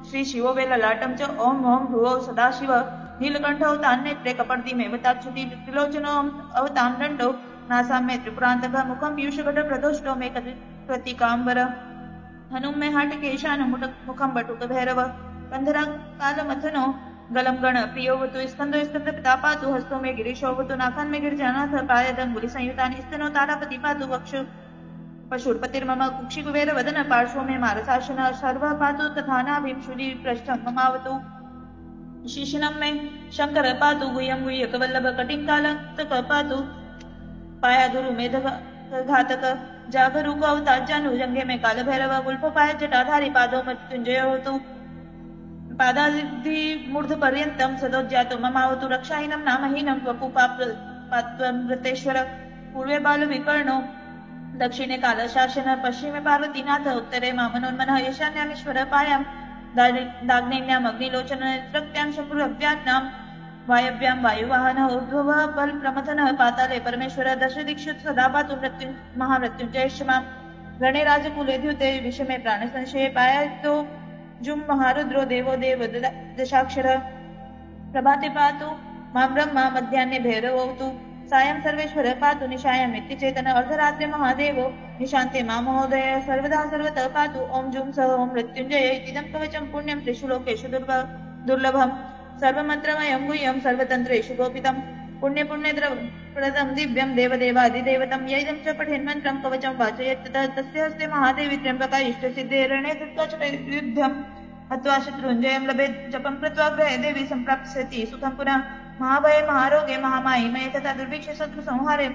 श्री शिवो वेललाटं च ओम ओम भ्रुवौ सदाशिव नीलकण्ठौ तान्नेत्रे कपर्दिमेव ताच्छुति त्रिलोचनो अवतां दण्डौ नासां मे त्रिपुरान्तकः मुखं पीयूषगढप्रदोष्टौ मे कृतिकाम्बर हनुं मे हाटकेशानं मुखं बटुकभैरव कन्धरं कालमथनो गलं गण प्रियोवतु स्कन्दो स्कन्दपिता पातु हस्तो मे गिरीशोऽवतु नाकान् मे गिरिजानाथ पायदङ्गुलिसंयुतानि स्तनो तारापति पातु वक्षु पशुर्पतिर्मम कुक्षिकुबेरवदन पार्श्वो मे मारसाशन सर्वः पातु तथा नाभिं शूलिपृष्ठं ममावतु। शिशिनं मे शंकर पातु गुह्यं गुह्यकवल्लभ कटिंकालंतक पातु पायाधुरु मेधव घातक जागरूक अवताजानुजंगे में काल भैरव गुल्फ पाय जटाधारी पादो मृत्युंजय होतु पादादि मूर्ध पर्यंतम सदोज्जातो ममावतु रक्षाहीनं नामहीनं वपु पात्वमृतेश्वर पूर्वे बाल विकर्णो दक्षिणे काल शासन पश्चिमे पार्वतीनाथ उत्तरे मामनोन्मनः ईशान्यामीश्वर पायां दाग्नेन्याम् अग्निलोचन नेत्रक्त्यां शंकुरव्यान्नां वायव्यां वायुवाहन ऊर्ध्व बल प्रमथनः पाताले परमेश्वर दश दीक्षुत सदा पातु मृत्यु महामृत्युंजय क्षमा गणे राजकुले द्युते विषमे प्राणसंशये पायातो जुं महारुद्रो देवो देव दशाक्षर प्रभाते पातु मां ब्रह्मा मध्याह्ने भैरवोऽवतु सायं सर्वेश्वर पातु निशायां नित्यचेतन अर्धरात्रे महादेवो निशान्ते मां महोदय सर्वदा सर्वतः पातु ओं जुं सः ओं मृत्युंजय इदं कवचं पुण्यं त्रिषु लोकेषु दुर्लभम् सर्वमन्त्रमयं गुह्यं सर्वतन्त्रेषु गोपितं पुण्यपुण्यप्रदं दिव्यं देवदेवादिदेवतं यैदं च पठेन्मन्त्रं कवचं वाचयेत् तस्य हस्ते महादेवी त्र्यम्बका इष्टसिद्धे रणे दत्त्वा च युद्धं हत्वा शत्रुञ्जयं लभेत् जपं कृत्वा गृहे देवी सम्प्राप्स्यति सुखं पुनः महाभये महारोगे महामायी मये तथा दुर्भिक्षे शत्रुसंहारे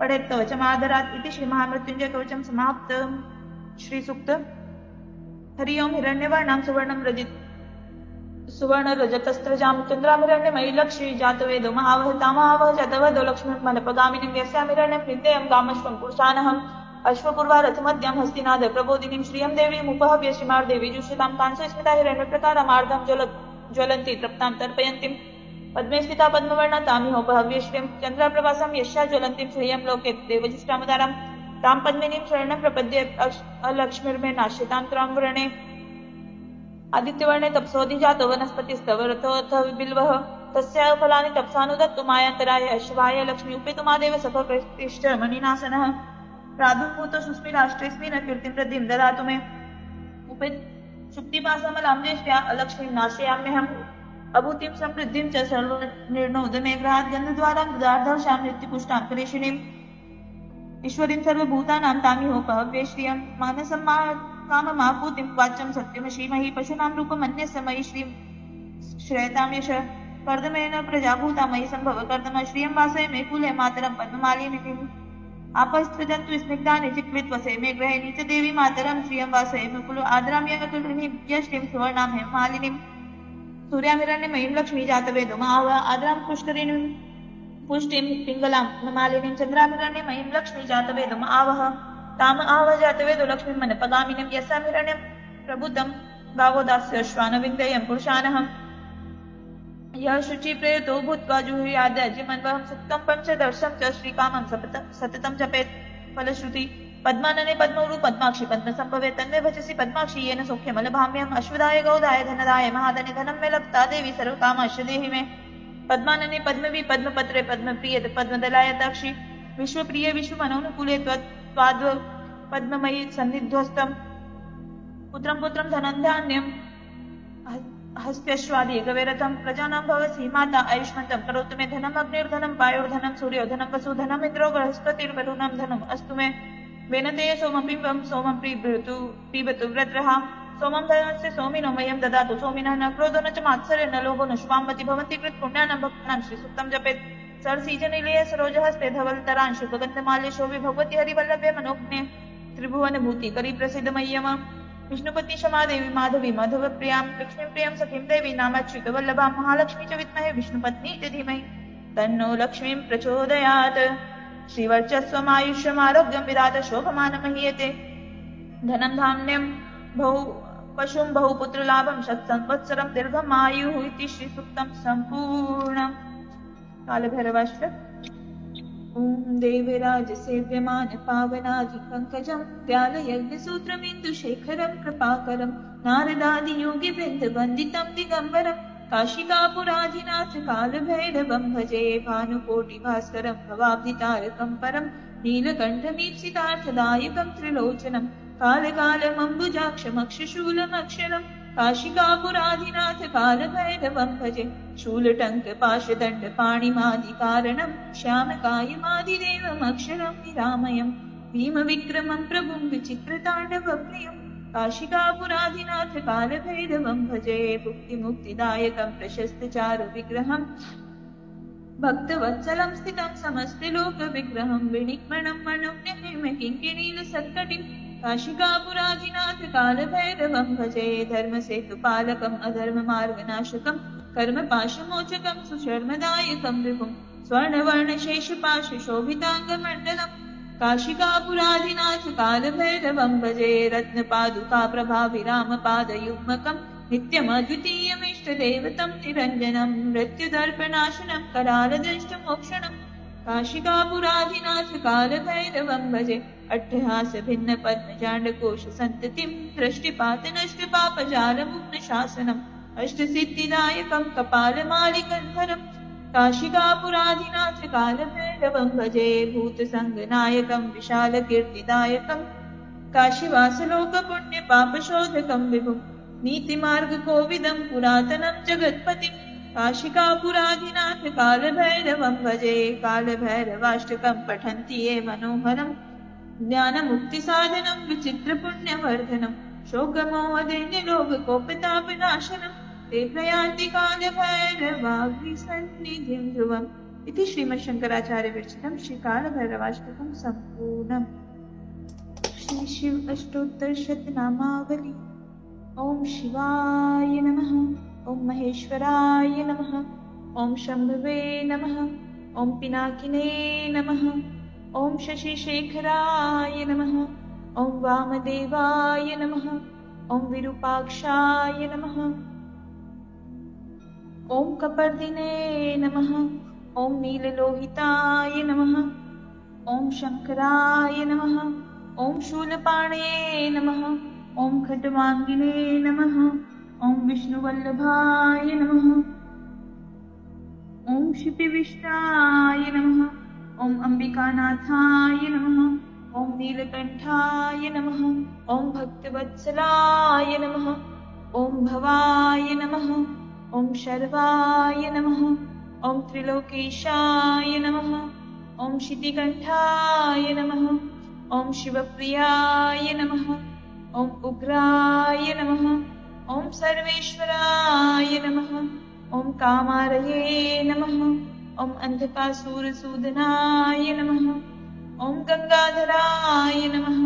पठेत् कवचमादरात् इति श्री महामृत्युंजय कवचं समाप्तम् श्रीसूक्त हरि ओं हिरण्यवर्णां सुवर्ण रजतस्त्रजां चन्द्रामिरण्यमयी लक्ष्मी जातवेदो महावह तामावह जातवदो लक्ष्मीर्मलपगामिनीं यस्यामिरण्यं विद्येयं कामश्वं पुरुषानहम् अश्वपूर्वा रथमद्यां हस्तिनाद प्रबोधिनीं श्रियं देवीमुपहव्य श्रीमार्देवी जुष्यतां कांसस्मिता हिरण्यप्रकारामार्धं ज्वलन्ति तृप्तां तर्पयन्तीं पद्मे स्थिता पद्मवर्णा तामिहोपहव्य श्रियं चन्द्रप्रभासां यस्या ज्वलन्तीं श्रियं लोके देवजिष्टामदारां तां पद्मिनीं शरणं प्रपद्ये अलक्ष्मीर्मे नाश्यतां त्वां व्रणे आदित्यवर्णे तपसोधि जातो वनस्पतिस्तव रथोऽथ बिल्वः तस्याः फलानि तपसानुदत्तु मायान्तराय अश्वाय लक्ष्मी उपेतु मादेव सखप्रतिष्ठ मणिनासनः प्रादुर्भूतो सुस्मिराष्ट्रेऽस्मिन् कीर्तिं प्रद्धिं ददातु मे उपेत शुक्तिपासमलां ज्येष्ठ्या अलक्ष्मीं नाशयाम्यहम् अभूतिं समृद्धिं च सर्वनिर्णोद मे गृहात् गन्धद्वारां दुदार्धर्षां नित्यपुष्टां कलेशिनीम् ईश्वरीं सर्वभूतानां तामिहोपहव्ये श्रियं मानसं काममापूतिं वाच्यं सत्यमशीमहि पशूनां रूपमन्यस्य मयि श्रीं श्रेयतां यश कर्दमेन प्रजाभूता मयि सम्भव कर्दम श्रियं वासय मे कुले मातरं पद्ममालिनीम् आपस्त्रजन्तु स्निग्धानि चिक्लित्वसे मे गृहे नीच देवी मातरं श्रियं वासय मे कुलो आदरां यगतुलिनीं यष्टिं सुवर्णां हेमालिनीं सूर्यामिरण्यमयीं लक्ष्मी जातवेदो माव आदरां पुष्करिणीं पुष्टिं पिङ्गलां मालिनीं चन्द्रामिरण्यमयीं लक्ष्मी जातवेदो आवह ताम आव जातवेदो लक्ष्मीं मनपगामिनीं यस्यामिरण्यं प्रबुद्धं गावो दास्यश्वानविन्देयं पुरुषानहम् यः शुचिप्रेतो भूत्वा जुहुयाद्यजिमन्वहं सुक्तं पञ्चदर्शं च श्रीकामं सततं जपेत् फलश्रुति पद्मानने पद्मौरु पद्माक्षि पद्मसम्भवे तन्मे भजसि पद्माक्षि येन सौख्यमलभाम्यहम् अश्वदाय गौदाय धनदाय महाधने धनं मे लब्धा देवी सर्वकामाश्च देहि मे पद्मानने पद्मवि पद्मपत्रे पद्मप्रिय पद्मदलाय ताक्षि विश्वप्रिय विश्वमनोनुकूले त्वाद्व पद्ममयी सन्निध्वस्तं पुत्रं धनं धान्यं हस्त्यश्वादि गवेरथं प्रजानां भवसि माता आयुष्मन्तं करोतु मे धनम् अग्निर्धनं पायोर्धनं सूर्योधनं वसुधनम् इन्द्रो बृहस्पतिर्वरुणं धनम् अस्तु मे वेनतेय सोमपिम्बं सोमं पिबतु व्रत्रहा सोमं धनस्य सोमिनो मह्यं ददातु सोमिनः न क्रोधो न च मात्सर्यो न लोभो न शुभाम्बति भवन्ति कृतपुण्यानां भक्तानां श्रीसूक्तं जपेत् सरसीजनिलये सरोजहस्ते धवलतरांशु गगन्धमाल्य शोभे भगवति हरिवल्लभे मनोज्ञे त्रिभुवनभूति करी प्रसिद्ध मह्यम विष्णुपत्नी क्षमादेवी माधवी माधवप्रियां लक्ष्मीप्रियं सखीं देवी नामाच्युतवल्लभां महालक्ष्मी च विद्महे विष्णुपत्नी च धीमहि तन्नो लक्ष्मीं प्रचोदयात् श्रीवर्चस्वमायुष्यमारोग्यं विराट शोभमानमहीयते धनं धान्यं बहु पशुं बहुपुत्रलाभं शतसंवत्सरं दीर्घमायुः इति श्रीसूक्तं सम्पूर्णम् कालभैरवाष्टकम् ॐ देवराज सेव्यमान पावनाधिपङ्कजं व्यालयज्ञसूत्रमिन्दुशेखरं कृपाकरं नारदादि योगी वृन्दवन्दितं दिगम्बरं काशिकापुराधिनाथ कालभैरवं भजे भानुकोटिभास्करं भवाब्धितारकं परं नीलकण्ठमीप्सितार्थदायकं त्रिलोचनं कालकालमम्बुजाक्षमक्षशूलमक्षरं काशिकापुराधिनाथ कालभैरवं भजे शूलटङ्कपाशदण्डपाणिमादिकारणं श्यामकायमादिदेवमक्षरं निरामयं भीमविक्रमं प्रभुं विचित्रताण्डवप्रियं काशिकापुराधिनाथ कालभैरवं भजे मुक्तिमुक्तिदायकं प्रशस्तचारु विग्रहम् भक्तवत्सलं स्थितं समस्तलोकविग्रहं विनिक्मणं मनोज्ञं किङ्किणीलसत्कटिं काशिकापुराधिनाथ कालभैरवं भजे धर्मसेतुपालकम् अधर्ममार्गनाशकं कर्मपाशमोचकं सुशर्मदायकं विभुं स्वर्णवर्णशेषपाशशोभिताङ्गमण्डलम् काशिकापुराधिनाथ कालभैरवं भजे रत्नपादुकाप्रभाभिरामपादयुग्मकम् नित्यमद्वितीयमिष्टदेवतं निरञ्जनं मृत्युदर्पनाशनं करालदृष्टमोक्षणम् काशिकापुराधिनाथ कालभैरवं भजे अट्टहासभिन्नपद्मजाण्डकोशसन्ततिं दृष्टिपातनष्टपापजालमुग्नशासनम् अष्टसिद्धिदायकं कपालमालिकन्धरम् काशिकापुराधिनाथ कालभैरवं भजे भूतसङ्गनायकं विशालकीर्तिदायकं काशीवासलोकपुण्यपापशोधकं विभुं नीतिमार्गकोविदं पुरातनं जगत्पतिं काशिकापुराधिनाथ कालभैरवं भजे कालभैरवाष्टकं पठन्ति ये मनोहरं ज्ञानमुक्तिसाधनं विचित्रपुण्यवर्धनं शोकमोहदैन्यलोककोपतापनाशनं ते प्रयान्ति कालभैरवाग्निसन्निधिं ध्रुवम् इति श्रीमच्छङ्कराचार्यविरचितं श्रीकालभैरवाष्टकं सम्पूर्णम्। श्री शिव अष्टोत्तरशतनामावली। ओम शिवाय नमः, ओम महेश्वराय नमः, ओम शंभवे नमः, ओम पिनाकिने नमः, ओम शशिशेखराय नमः, ओम वामदेवाय नमः, ओम विरूपाक्षाय नमः, ओम कपर्दिने नमः, ओम नीललोहिताय नमः, ओम शंकराय नमः, ओम शूलपाणे नमः, ओम खड्वांगिने नमः, ओम विष्णुवल्लभाय नमः, ओम क्षितिविष्टाय नमः, ओम अंबिकानाथाय नमः, ओम नीलकंठाय नमः, ओम भक्तवत्सलाय नमः, ओम भवाय नमः, ओम शर्वाय नमः, ओम त्रिलोकेशाय नमः, ओम शितिकंठाय नमः, ओम शिवप्रियाय नमः, ओम उग्राय नमः, ओम सर्वेश्वराय नमः, ओम कामारये नमः, ओम अंधकासुरसूदनाय नमः, ओम गंगाधराय नमः,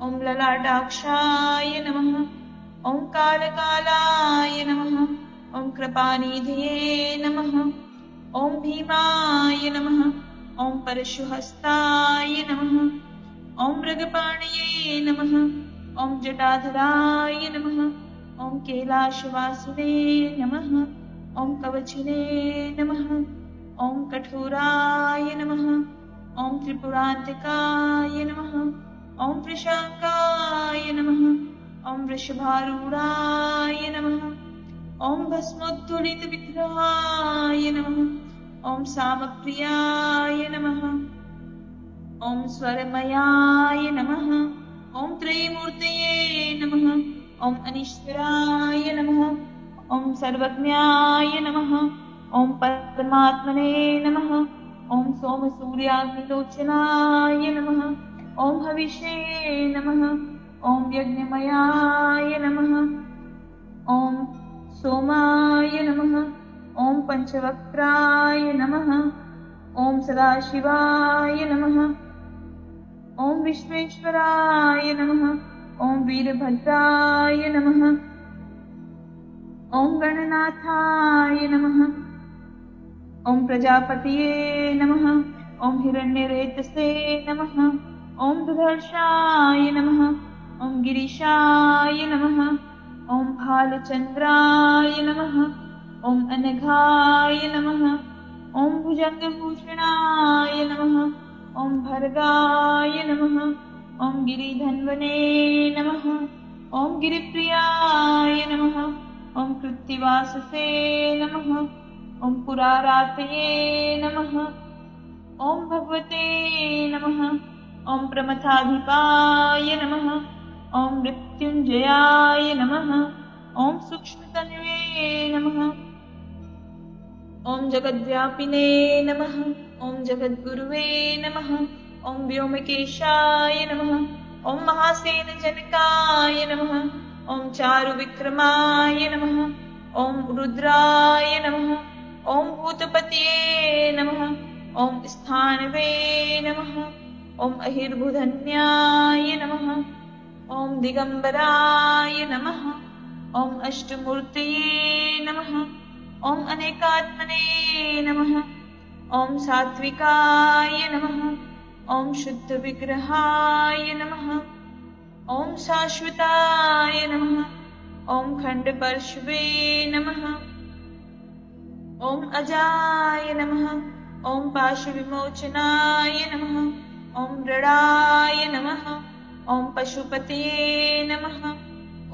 ओम ललाटाक्षाय नमः, ओम कालकालाय नमः, ओम कृपानिधये नमः, ओम भीमाय नमः, ओम परशुहस्ताय नमः, ओम मृगपाणये नमः, ओम जटाधराय नमः, ओम कैलाशवासिने नमः, ओम कवचिने नमः, ओम कठोराय नमः, ओम त्रिपुरान्तकाय नमः, ओम वृषांकाय नमः, ओम वृषभारूढाय नमः, ओम भस्मोत्तोलितविग्रहाय नमः, ओम सामप्रियाय नमः, ओम स्वरमयाय नमः, ओम त्रयीमूर्तये नमः, ओम अनीश्वराय नमः, ओम सर्वज्ञाय नमः, ओम परमात्मने नमः, ओम सोमसूर्याग्निलोचनाय नमः, ओम हविषे नमः, ओम यज्ञमयाय नमः, ओम सोमाय नमः, ओम पंचवक्त्राय नमः, ओम सदाशिवाय नमः, ओम विश्वेश्वराय नमः, ओम वीरभद्राय नमः, ओम गणनाथाय नमः, ओम प्रजापतये नमः, ओम हिरण्यरेतसे नमः, ओम दुधर्षाय नमः, ओम गिरीशाय नमः, ओम भालचंद्राय नमः, ओम अनघाय नमः, ओम भुजंगभूषणाय नमः, ओम भर्गाय नमः, ओम गिरिधन्वने नमः, ओम गिरिप्रियाय नमः, ओम कृत्तिवाससे नमः, ओम पुरारातये नमः, ओम भगवते नमः, ओम प्रमथाधिपाय नमः, ओम मृत्युंजयाय नमः, ओम सूक्ष्मतन्वे नमः, ओम जगद्व्यापिने नमः, ओम जगद्गुरुवे नमः, ओम व्योमकेशाय नमः, ॐ महासेनजनकाय नमः। ॐ चारुविक्रमाय नमः। ॐ रुद्राय नमः। ॐ भूतपतये नमः। ॐ स्थानवे नमः। ॐ अहिर्बुधन्याय नमः। ॐ दिगम्बराय नमः। ॐ अष्टमूर्तये नमः। ॐ अनेकात्मने नमः। ॐ सात्विकाय नमः। ॐ शुद्धविग्रहाय नमः। ॐ शाश्वताय नमः। ॐ खण्डपर्शवे नमः। ॐ अजाय नमः। ॐ पाशविमोचनाय नमः। ॐ मृडाय नमः। ॐ पशुपतये नमः।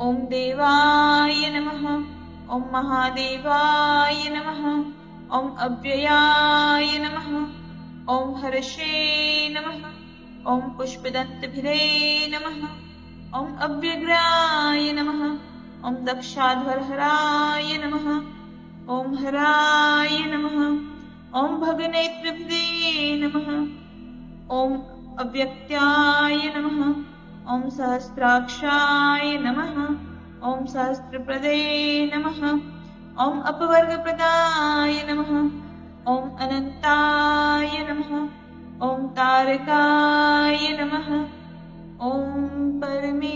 ॐ देवाय नमः। ॐ महादेवाय नमः। ॐ अव्ययाय नमः। ॐ हर्षे नमः। ॐ पुष्पदन्तभिरे नमः। ॐ अव्यग्राय नमः। ॐ दक्षाध्वरहराय नमः। ॐ हराय नमः। ॐ भगनेत्रभिरे नमः। ॐ अव्यक्त्याय नमः। ॐ सहस्राक्षाय नमः। ॐ सहस्रप्रदे नमः। ॐ अपवर्गप्रदाय नमः। ॐ अनन्ताय नमः। ॐ तारकाय नमः। ॐ परमेश्वराय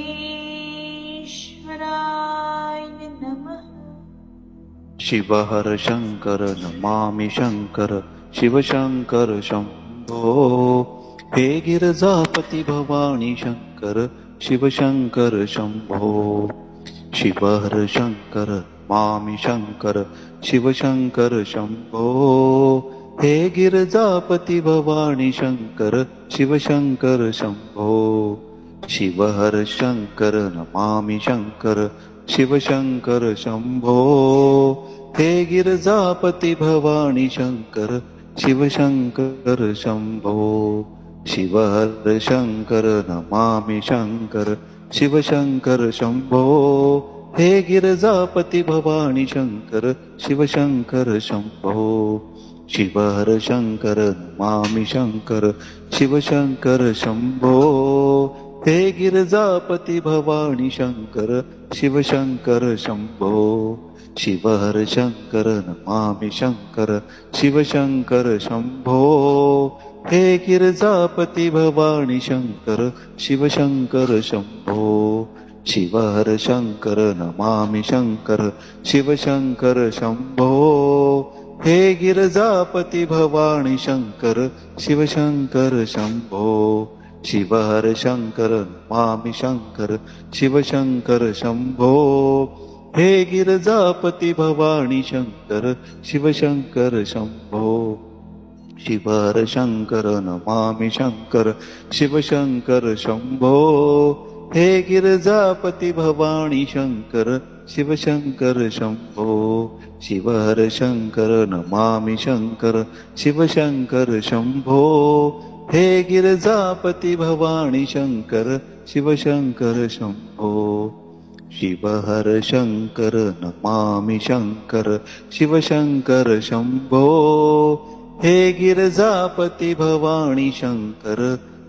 नमः। शिव हर शंकर नमामि शंकर शिव शंकर शंभो। हे गिरजापति भवानी शंकर शिव शंकर शंभो। शिव हर शंकर नमामि शंकर शिव शंकर शंभो। हे गिरजापति भवानी शंकर शिव शंकर शंभो। शिव हर शंकर नमामि शंकर शिव शंकर शंभो। हे गिरजापति भवानी शंकर शिव शंकर शंभो। शिव हर शंकर नमामि शंकर शिव शंकर शंभो। हे गिरजापति भवानी शंकर शिव शंकर शंभो। शिव हर शंकर नमामि शंकर शिव शंकर शंभो। हे गिरजापति भवानी शंकर शिव शंकर शंभो। शिव हर शंकर नमामि शंकर शिव शंकर शंभो। हे गिरजापति भवानी शंकर शिव शंकर शंभो। शिव हर शंकर नमामि शंकर शिव शंकर शंभो। हे गिरजापति भवानी शंकर शिव शंकर शंभो। शिव हर शंकर नमामि शंकर शिव शंकर शंभो। हे गिरजापति भवानी शंकर शिव शंकर शंभो। शिव हर शंकर नमामि शंकर शिव शंकर शंभो। हे गिरजापति भवानी शंकर शिव शंकर शंभो। शिव हर शंकर नमामि शंकर शिव शंकर शंभो। हे गिरजापति भवानी शंकर शिव शंकर शंभो। शिव हर शंकर नमामि शंकर शिव शंकर शंभो। हे गिरजापति भवानी शंकर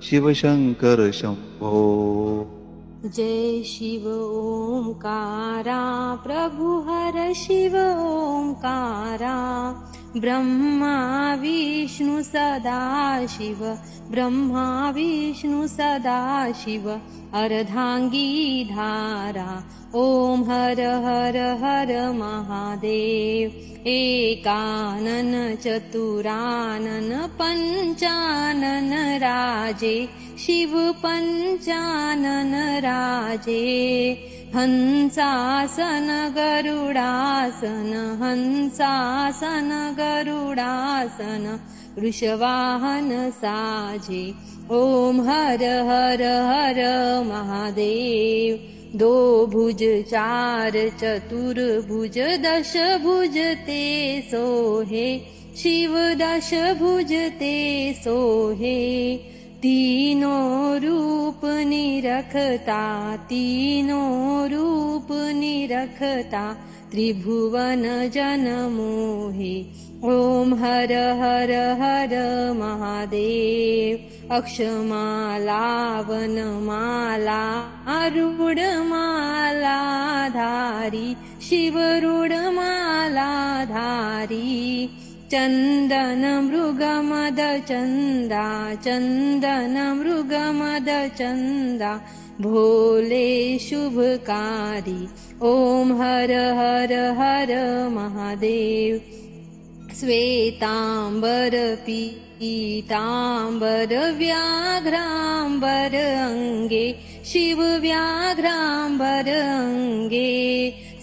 शिव शंकर शंभो। जय शिव ओंकारा प्रभु हर शिव ओंकारा। ब्रह्मा विष्णु सदा शिव ब्रह्मा विष्णु सदा शिव अर्धांगी धारा। ओम हर हर हर महादेव। एकानन चतुरानन पंचानन राजे शिव पंचानन राजे। हंसासन गरुडासन हंसासन गरुडासन वृषवाहन साजे। ओम हर हर हर महादेव। दो भुज चार चतुर्भुज दश भुज ते सोहे शिव दश भुज ते सोहे। तीनों रूप निरखता तीनों रूप निरखता त्रिभुवन जन मोहे। ॐ हर हर हर महादेव। अक्षमाला वनमाला रूढमाला धारी शिवरूढमाला धारी। चन्दन मृगमद चन्दा चन्दन मृगमद चन्दा भोले शुभकारी। ॐ हर हर हर महादेव। श्वेतांबर पीतांबर व्याघ्रांबर अंगे शिव व्याघ्रांबर अंगे।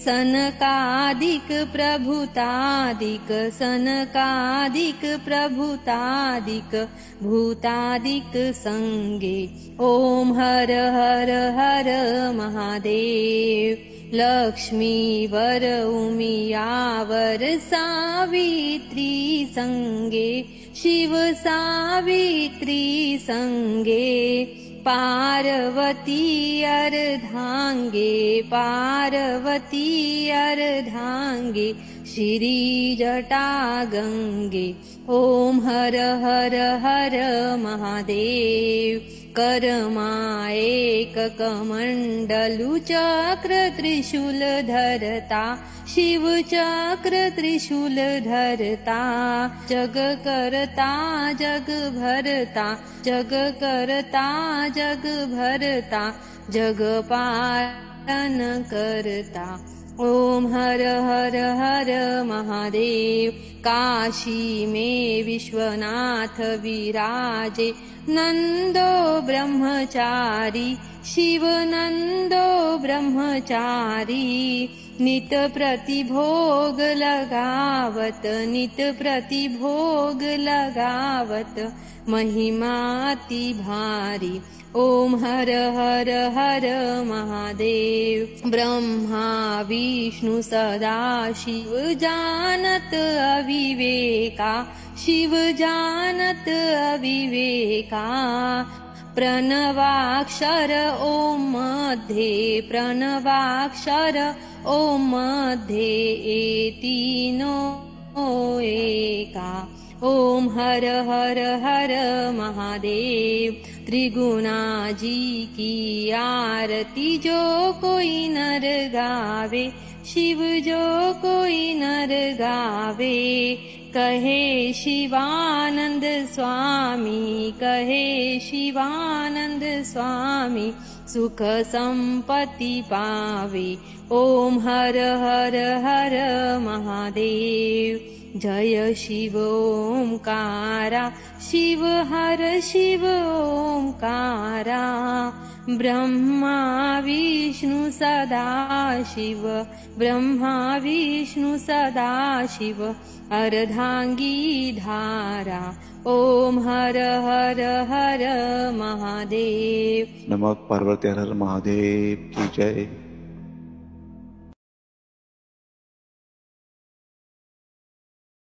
सनकादिक प्रभुतादिक सनकादिक प्रभुतादिक भूतादिक संगे। ॐ हर हर हर महादेव। लक्ष्मी वर उमियावर सावित्री संगे शिव सावित्री संगे। पार्वती अर्धांगे पार्वती अर्धांगे श्री जटा गंगे। ॐ हर हर हर महादेव। कर्मा एक कमंडलु चक्र त्रिशूल धरता शिव चक्र त्रिशूल धरता। जग करता जग भरता जग करता जग भरता जग पालन करता। ॐ हर हर हर महादेव। काशी में विश्वनाथ विराजे नंदो ब्रह्मचारी शिव नंदो ब्रह्मचारी। नित प्रतिभोग लगावत नित प्रतिभोग लगावत महिमाति भारी। ॐ हर हर हर महादेव। ब्रह्मा विष्णु सदा शिव जानत अविवेका शिव जानत अविवेका। प्रणवाक्षर ॐ मध्ये प्रणवाक्षर ॐ मध्ये एतीनो एका। ॐ हर हर हर महादेव। त्रिगुणा जी की आरती जो कोई नर गावे शिव जो कोई नर गावे। कहे शिवानंद स्वामी कहे शिवानंद स्वामी सुख संपत्ति पावे। ॐ हर हर हर महादेव। जय शिव ओंकारा शिव हर शिव ओंकारा। ब्रह्मा विष्णु सदा शिव ब्रह्मा विष्णु सदा शिव अर्धांगी धारा। ॐ हर हर हर महादेव। नमः पार्वती हर महादेव की जय।